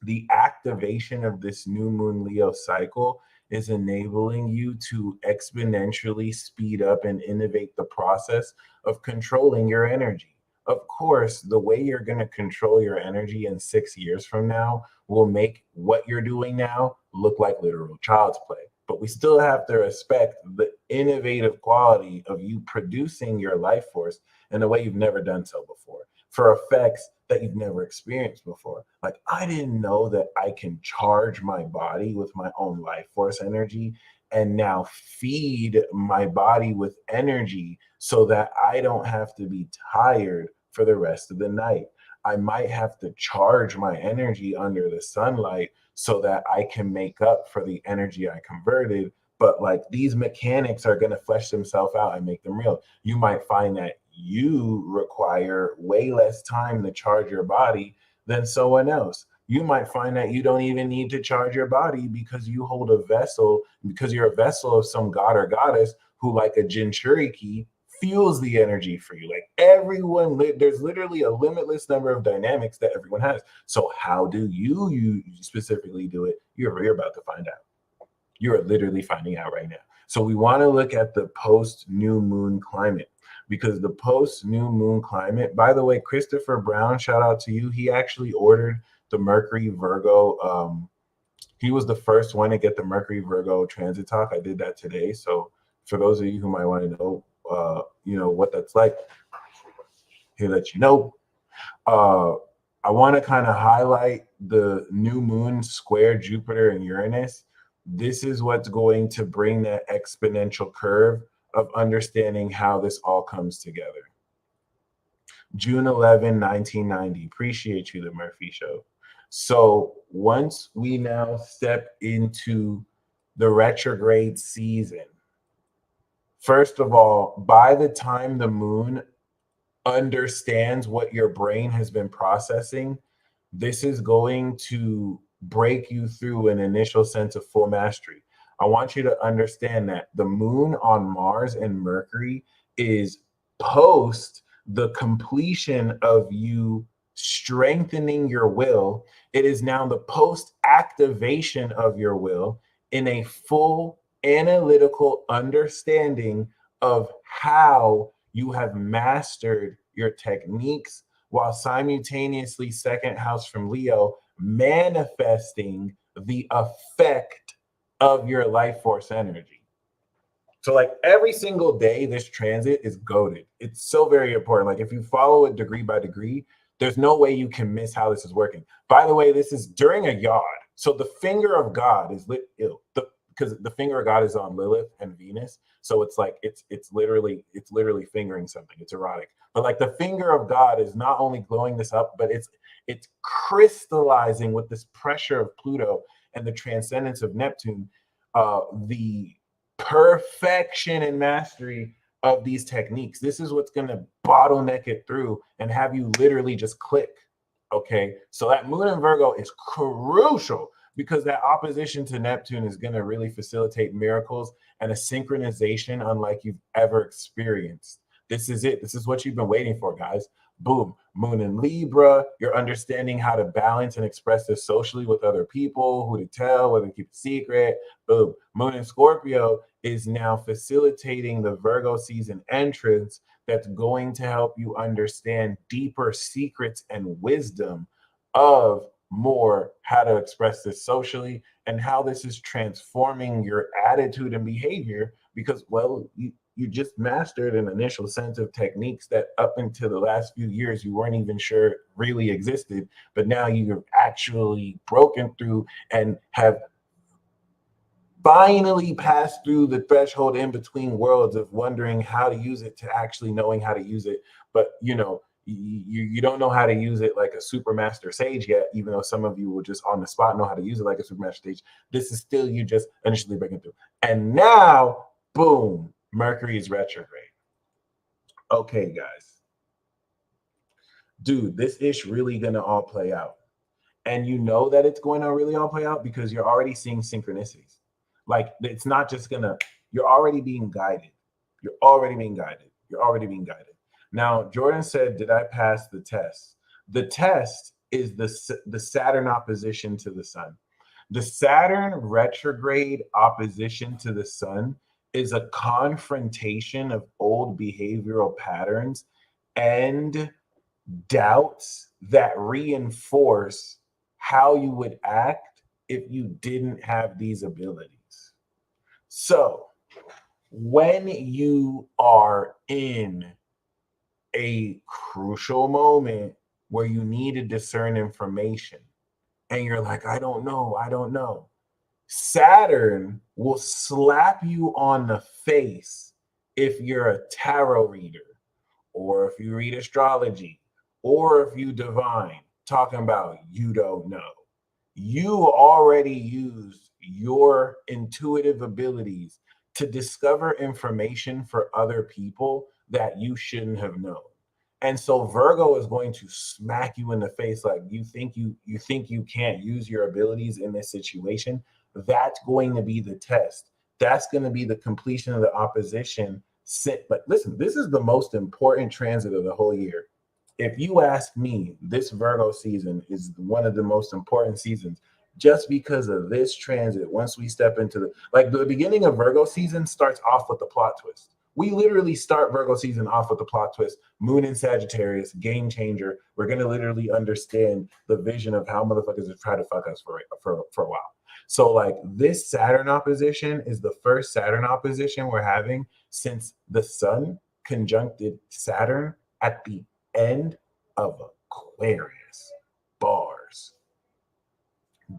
The activation of this new moon Leo cycle is enabling you to exponentially speed up and innovate the process of controlling your energy. Of course, the way you're going to control your energy in 6 years from now will make what you're doing now look like literal child's play. But we still have to respect the innovative quality of you producing your life force in a way you've never done so before for effects that you've never experienced before. Like, I didn't know that I can charge my body with my own life force energy and now feed my body with energy so that I don't have to be tired for the rest of the night. I might have to charge my energy under the sunlight so that I can make up for the energy I converted. But like these mechanics are going to flesh themselves out and make them real. You might find that you require way less time to charge your body than someone else. You might find that you don't even need to charge your body because you hold a vessel, because you're a vessel of some god or goddess who, like a Jinchuriki, fuels the energy for you. Like everyone, there's literally a limitless number of dynamics that everyone has. So how do you specifically do it? You're about to find out. You're literally finding out right now. So we want to look at the post new moon climate, because the post new moon climate, by the way, Christopher Brown, shout out to you. He actually ordered the Mercury Virgo. He was the first one to get the Mercury Virgo transit talk. I did that today. So for those of you who might want to know, what that's like, here let you know. I want to kind of highlight the new moon square Jupiter and Uranus. This is what's going to bring that exponential curve of understanding how this all comes together. June 11, 1990. Appreciate you, The Murphy Show. So once we now step into the retrograde season, first of all, by the time the moon understands what your brain has been processing, this is going to break you through an initial sense of full mastery. I want you to understand that the moon on Mars and Mercury is post the completion of you strengthening your will. It is now the post activation of your will in a full analytical understanding of how you have mastered your techniques, while simultaneously, second house from Leo, manifesting the effect of your life force energy. So like every single day, this transit is goaded. It's so very important. Like if you follow it degree by degree, there's no way you can miss how this is working. By the way, this is during a yard. So the finger of God is lit ill. Because the finger of God is on Lilith and Venus. So it's like it's literally fingering something. It's erotic. But like the finger of God is not only glowing this up, but it's crystallizing with this pressure of Pluto and the transcendence of Neptune, the perfection and mastery of these techniques. This is what's going to bottleneck it through and have you literally just click. Okay, so that moon in Virgo is crucial because that opposition to Neptune is going to really facilitate miracles and a synchronization unlike you've ever experienced. This is it. This is what you've been waiting for, guys. Boom. Moon in Libra, you're understanding how to balance and express this socially with other people, who to tell, whether to keep a secret. Boom. Moon in Scorpio is now facilitating the Virgo season entrance that's going to help you understand deeper secrets and wisdom of more how to express this socially and how this is transforming your attitude and behavior because, well, you just mastered an initial sense of techniques that up until the last few years you weren't even sure really existed, but now you've actually broken through and have finally passed through the threshold in between worlds of wondering how to use it to actually knowing how to use it. But you don't know how to use it like a super master sage yet, even though some of you will just on the spot know how to use it like a super master sage. This is still you just initially breaking through. And now, boom, Mercury is retrograde. Okay, guys. Dude, this ish really gonna all play out. And you know that it's going to really all play out because you're already seeing synchronicities. Like it's not just gonna, you're already being guided. You're already being guided. You're already being guided. Now, Jordan said, did I pass the test? The test is the Saturn opposition to the sun. The Saturn retrograde opposition to the sun is a confrontation of old behavioral patterns and doubts that reinforce how you would act if you didn't have these abilities. So when you are in a crucial moment where you need to discern information and you're like, I don't know, Saturn will slap you on the face if you're a tarot reader, or if you read astrology, or if you divine, talking about you don't know. You already used your intuitive abilities to discover information for other people that you shouldn't have known. And so Virgo is going to smack you in the face like you can't use your abilities in this situation. That's going to be the test. That's going to be the completion of the opposition. But listen, this is the most important transit of the whole year. If you ask me, this Virgo season is one of the most important seasons just because of this transit. Once we step into the beginning of Virgo season starts off with the plot twist. We literally start Virgo season off with the plot twist. Moon in Sagittarius, game changer. We're gonna literally understand the vision of how motherfuckers have tried to fuck us for a while. So like this Saturn opposition is the first Saturn opposition we're having since the Sun conjuncted Saturn at the end of Aquarius. Bars.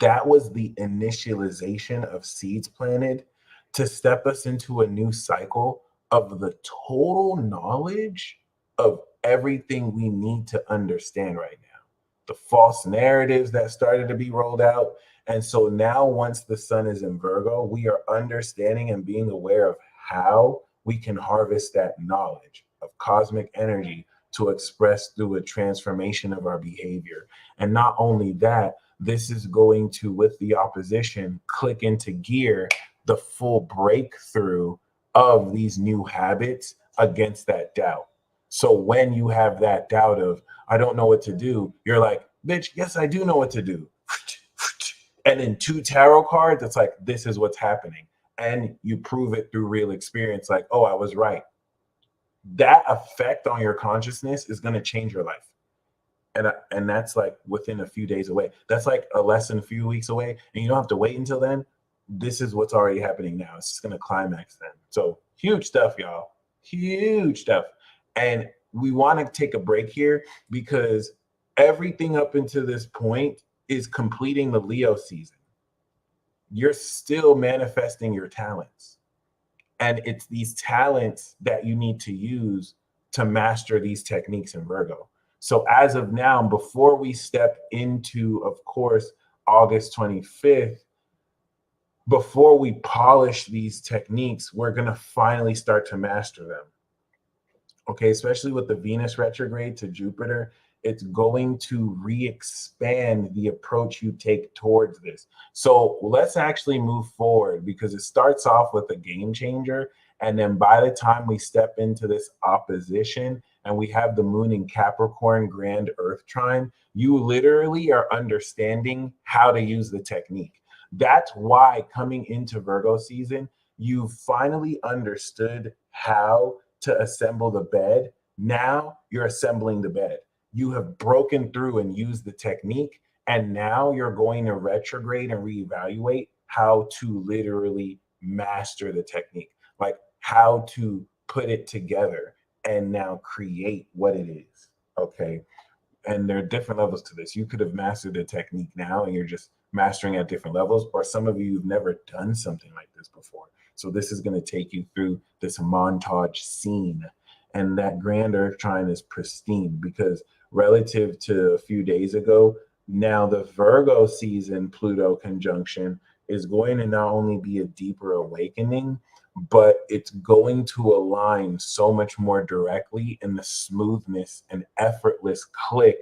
That was the initialization of seeds planted to step us into a new cycle of the total knowledge of everything we need to understand right now. The false narratives that started to be rolled out. And so now, once the sun is in Virgo, we are understanding and being aware of how we can harvest that knowledge of cosmic energy to express through a transformation of our behavior. And not only that, this is going to, with the opposition, click into gear the full breakthrough of these new habits against that doubt. So when you have that doubt of, I don't know what to do, you're like, bitch, yes, I do know what to do. And in 2 tarot cards, it's like, this is what's happening. And you prove it through real experience, like, oh, I was right. That effect on your consciousness is going to change your life. And that's like within a few days away. That's like a less than a few weeks away. And you don't have to wait until then. This is what's already happening now. It's just going to climax then. So huge stuff, y'all. Huge stuff. And we want to take a break here because everything up until this point is completing the Leo season. You're still manifesting your talents. And it's these talents that you need to use to master these techniques in Virgo. So as of now, before we step into, of course, August 25th, before we polish these techniques, we're going to finally start to master them. Okay, especially with the Venus retrograde to Jupiter, it's going to re-expand the approach you take towards this. So let's actually move forward because it starts off with a game changer. And then by the time we step into this opposition and we have the moon in Capricorn grand earth trine, you literally are understanding how to use the technique. That's why coming into Virgo season, you finally understood how to assemble the bed. Now you're assembling the bed. You have broken through and used the technique. And now you're going to retrograde and reevaluate how to literally master the technique, like how to put it together and now create what it is. Okay. And there are different levels to this. You could have mastered the technique now and you're just mastering at different levels, or some of you have never done something like this before. So this is going to take you through this montage scene. And that grand earth trine is pristine because relative to a few days ago, now the Virgo season Pluto conjunction is going to not only be a deeper awakening, but it's going to align so much more directly in the smoothness and effortless click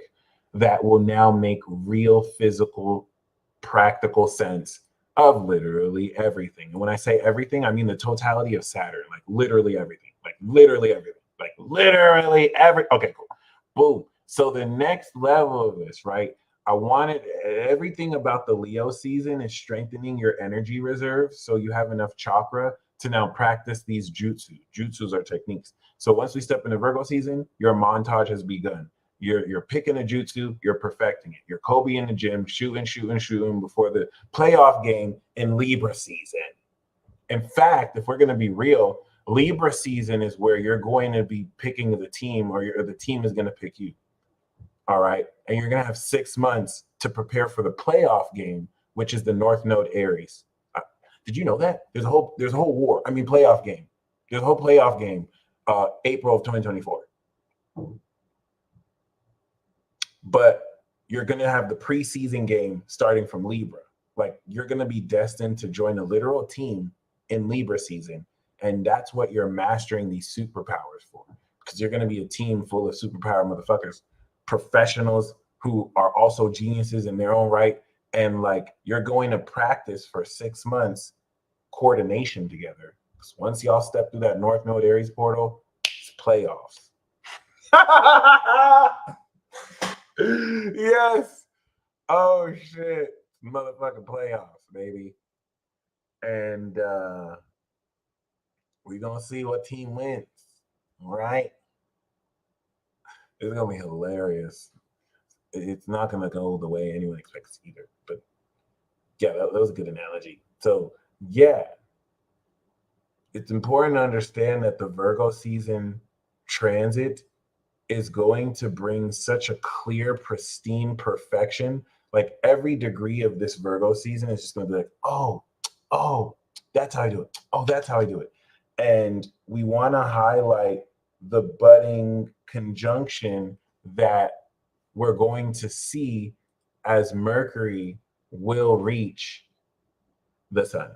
that will now make real physical, practical sense of literally everything. And when I say everything, I mean the totality of Saturn, like literally everything, like literally everything, like literally every. Okay, cool. Boom. So the next level of this, right? I wanted everything about the Leo season is strengthening your energy reserve so you have enough chakra to now practice these jutsu. Jutsus are techniques. So once we step into Virgo season, your montage has begun. You're picking a jutsu, you're perfecting it. You're Kobe in the gym, shooting before the playoff game in Libra season. In fact, if we're going to be real, Libra season is where you're going to be picking the team, or the team is going to pick you. All right. And you're going to have 6 months to prepare for the playoff game, which is the North Node Aries. Did you know that? There's a whole war. I mean, playoff game. There's a whole playoff game, April of 2024. But you're gonna have the preseason game starting from Libra. Like you're gonna be destined to join a literal team in Libra season, and that's what you're mastering these superpowers for. Because you're gonna be a team full of superpower motherfuckers, professionals who are also geniuses in their own right, and like you're going to practice for 6 months coordination together. Because once y'all step through that North Node Aries portal, it's playoffs. Yes. Oh shit. Motherfucking playoffs, baby. And we're gonna see what team wins. All right. It's gonna be hilarious. It's not gonna go the way anyone expects either. But yeah, that was a good analogy. So yeah, it's important to understand that the Virgo season transit is going to bring such a clear, pristine perfection. Like every degree of this Virgo season is just going to be like, oh, that's how I do it. Oh, that's how I do it. And we want to highlight the budding conjunction that we're going to see as Mercury will reach the sun.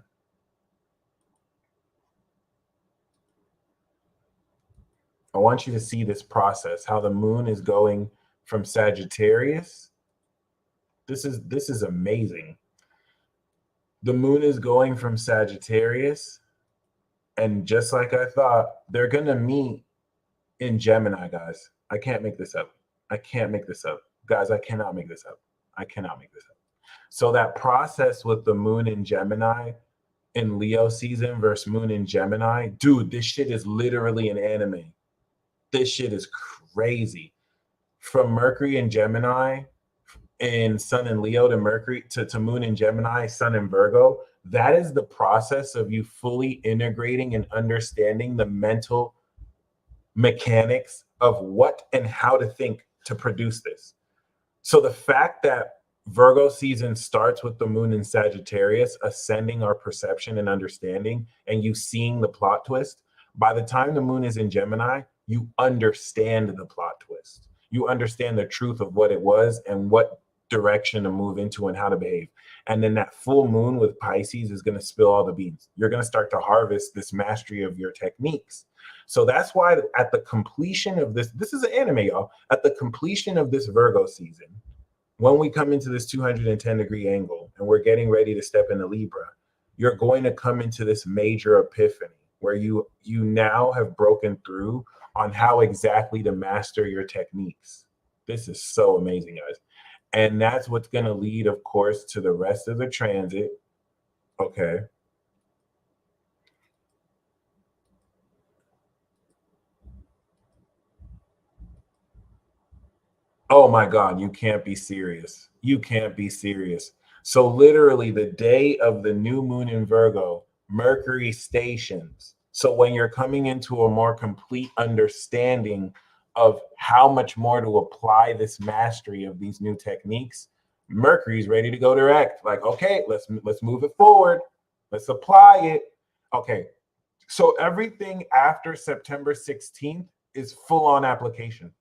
I want you to see this process, how the moon is going from Sagittarius. This is amazing. The moon is going from Sagittarius, and just like I thought, they're gonna meet in Gemini, guys. I can't make this up. I can't make this up. Guys, I cannot make this up. I cannot make this up. So that process with the moon in Gemini in Leo season versus moon in Gemini, dude, this shit is literally an anime. This shit is crazy. From Mercury in Gemini and Sun in Leo to Mercury to Moon in Gemini, Sun in Virgo, that is the process of you fully integrating and understanding the mental mechanics of what and how to think to produce this. So the fact that Virgo season starts with the moon in Sagittarius, ascending our perception and understanding, and you seeing the plot twist, by the time the moon is in Gemini, you understand the plot twist. You understand the truth of what it was and what direction to move into and how to behave. And then that full moon with Pisces is going to spill all the beans. You're going to start to harvest this mastery of your techniques. So that's why at the completion of this is an anime, y'all. At the completion of this Virgo season, when we come into this 210-degree angle and we're getting ready to step into Libra, you're going to come into this major epiphany where you now have broken through on how exactly to master your techniques. This is so amazing, guys. And that's what's going to lead, of course, to the rest of the transit. Okay. Oh my God, you can't be serious. You can't be serious. So, literally, the day of the new moon in Virgo, Mercury stations. So, when you're coming into a more complete understanding of how much more to apply this mastery of these new techniques, Mercury's ready to go direct. Like, okay, let's move it forward. Let's apply it. Okay. So, everything after September 16th is full on application.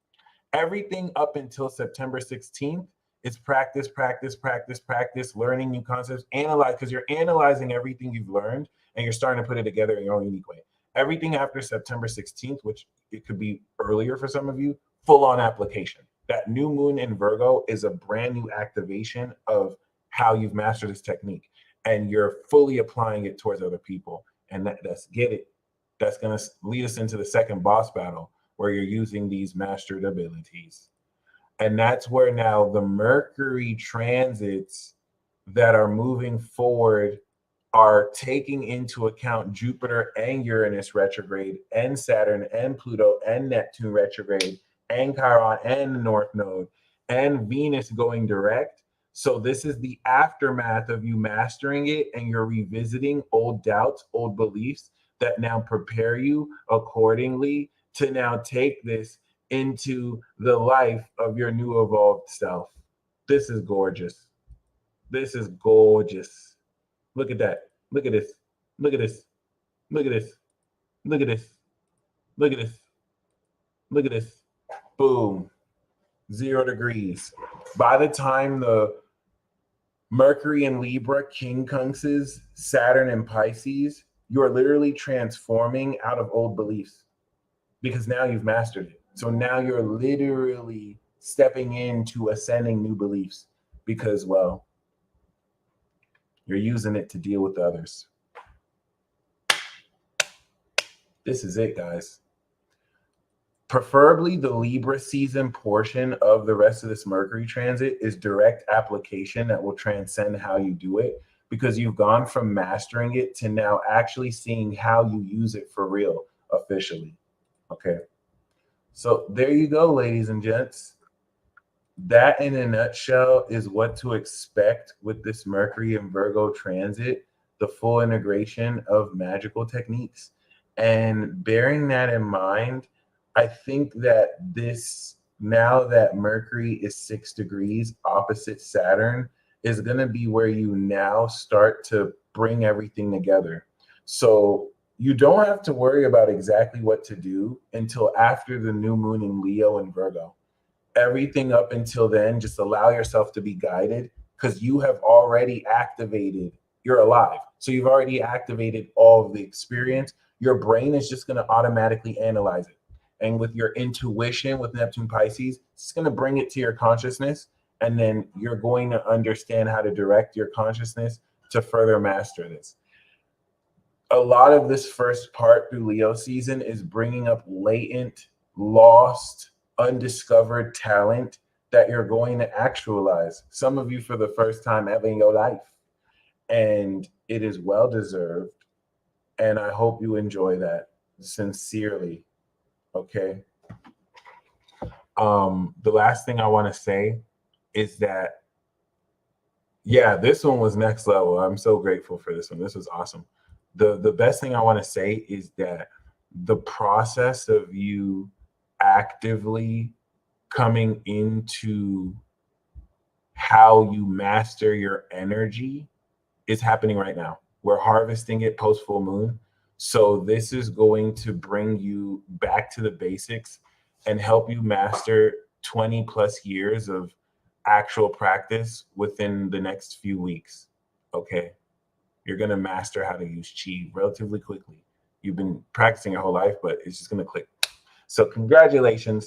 Everything up until September 16th is practice, practice, practice, practice, learning new concepts, analyze, because you're analyzing everything you've learned and you're starting to put it together in your own unique way. Everything after September 16th, which it could be earlier for some of you, full on application. That new moon in Virgo is a brand new activation of how you've mastered this technique and you're fully applying it towards other people. And that's get it. That's going to lead us into the second boss battle where you're using these mastered abilities. And that's where now the Mercury transits that are moving forward are taking into account Jupiter and Uranus retrograde and Saturn and Pluto and Neptune retrograde and Chiron and the North Node and Venus going direct. So this is the aftermath of you mastering it and you're revisiting old doubts, old beliefs that now prepare you accordingly to now take this into the life of your new evolved self. This is gorgeous. This is gorgeous. Look at that. Look at this. Look at this. Look at this. Look at this. Look at this. Look at this. Boom. 0 degrees. By the time the Mercury in Libra, quincunxes, Saturn in Pisces, you are literally transforming out of old beliefs because now you've mastered it. So now you're literally stepping into ascending new beliefs because, well, you're using it to deal with others. This is it, guys. Preferably the Libra season portion of the rest of this Mercury transit is direct application that will transcend how you do it, because you've gone from mastering it to now actually seeing how you use it for real officially. Okay. So there you go, ladies and gents. That in a nutshell is what to expect with this Mercury and Virgo transit, the full integration of magical techniques. And bearing that in mind, I think that this, now that Mercury is 6 degrees opposite Saturn, is going to be where you now start to bring everything together. So you don't have to worry about exactly what to do until after the new moon in Leo and Virgo. Everything up until then, just allow yourself to be guided because you have already activated, you're alive. So you've already activated all of the experience. Your brain is just going to automatically analyze it. And with your intuition, with Neptune Pisces, it's going to bring it to your consciousness. And then you're going to understand how to direct your consciousness to further master this. A lot of this first part through Leo season is bringing up latent, lost, undiscovered talent that you're going to actualize. Some of you for the first time ever in your life. And it is well deserved. And I hope you enjoy that sincerely. Okay. The last thing I want to say is that, yeah, this one was next level. I'm so grateful for this one. This was awesome. The best thing I want to say is that the process of you actively coming into how you master your energy is happening right now. We're harvesting it post full moon. So this is going to bring you back to the basics and help you master 20 plus years of actual practice within the next few weeks. Okay. You're going to master how to use chi relatively quickly. You've been practicing your whole life, but it's just going to click. So congratulations.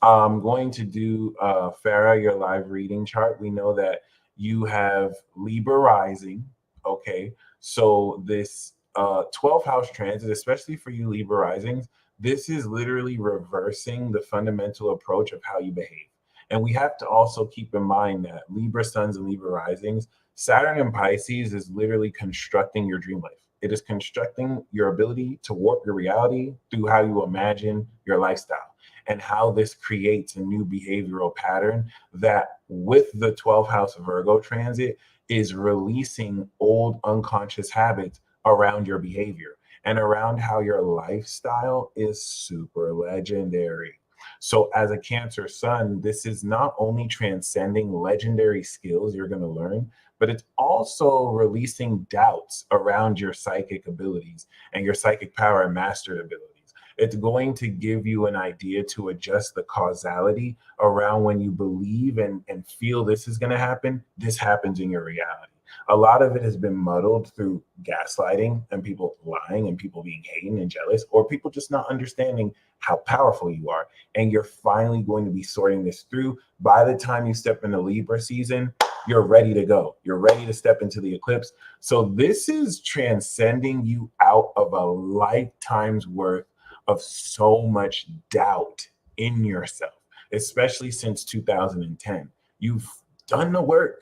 I'm going to do Farah, your live reading chart. We know that you have Libra rising. Okay. So this 12th house transit, especially for you Libra risings, this is literally reversing the fundamental approach of how you behave. And we have to also keep in mind that Libra suns and Libra risings, Saturn in Pisces is literally constructing your dream life. It is constructing your ability to warp your reality through how you imagine your lifestyle, and how this creates a new behavioral pattern that with the 12th house Virgo transit is releasing old unconscious habits around your behavior and around how your lifestyle is super legendary. So as a Cancer sun, this is not only transcending legendary skills you're going to learn, but it's also releasing doubts around your psychic abilities and your psychic power and mastered abilities. It's going to give you an idea to adjust the causality around when you believe and feel this is going to happen, this happens in your reality. A lot of it has been muddled through gaslighting and people lying and people being hating and jealous, or people just not understanding how powerful you are. And you're finally going to be sorting this through. By the time you step into Libra season, you're ready to go. You're ready to step into the eclipse. So this is transcending you out of a lifetime's worth of so much doubt in yourself, especially since 2010. You've done the work.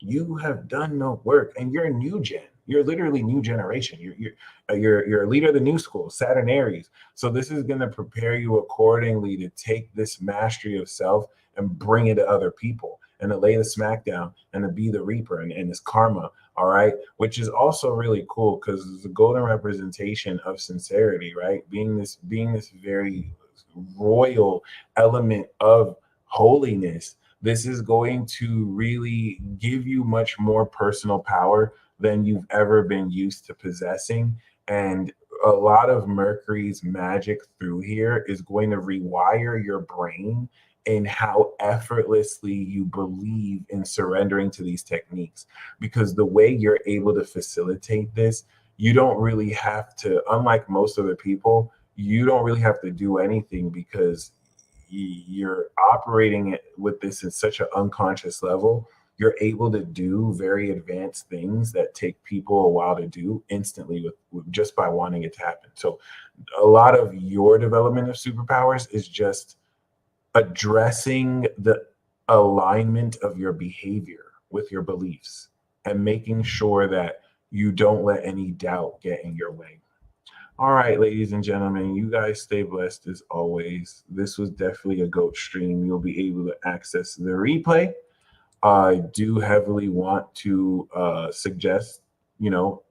You have done the work, and you're a new gen. You're literally new generation. You're a leader of the new school, Saturn Aries. So this is going to prepare you accordingly to take this mastery of self and bring it to other people, and to lay the smack down and to be the reaper and this karma. All right. Which is also really cool because it's a golden representation of sincerity, right? Being this very royal element of holiness. This is going to really give you much more personal power than you've ever been used to possessing. And a lot of Mercury's magic through here is going to rewire your brain in how effortlessly you believe in surrendering to these techniques. Because the way you're able to facilitate this, you don't really have to, unlike most other people, you don't really have to do anything because you're operating it with this in such an unconscious level. You're able to do very advanced things that take people a while to do instantly with just by wanting it to happen. So a lot of your development of superpowers is just addressing the alignment of your behavior with your beliefs and making sure that you don't let any doubt get in your way. All right, ladies and gentlemen, you guys stay blessed as always. This was definitely a GOAT stream. You'll be able to access the replay. I do heavily want to suggest, you know,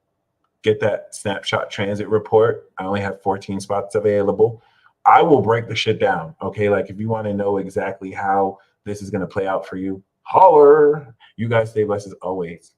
get that snapshot transit report. I only have 14 spots available. I will break the shit down. Okay. Like if you want to know exactly how this is going to play out for you, holler. You guys stay blessed as always.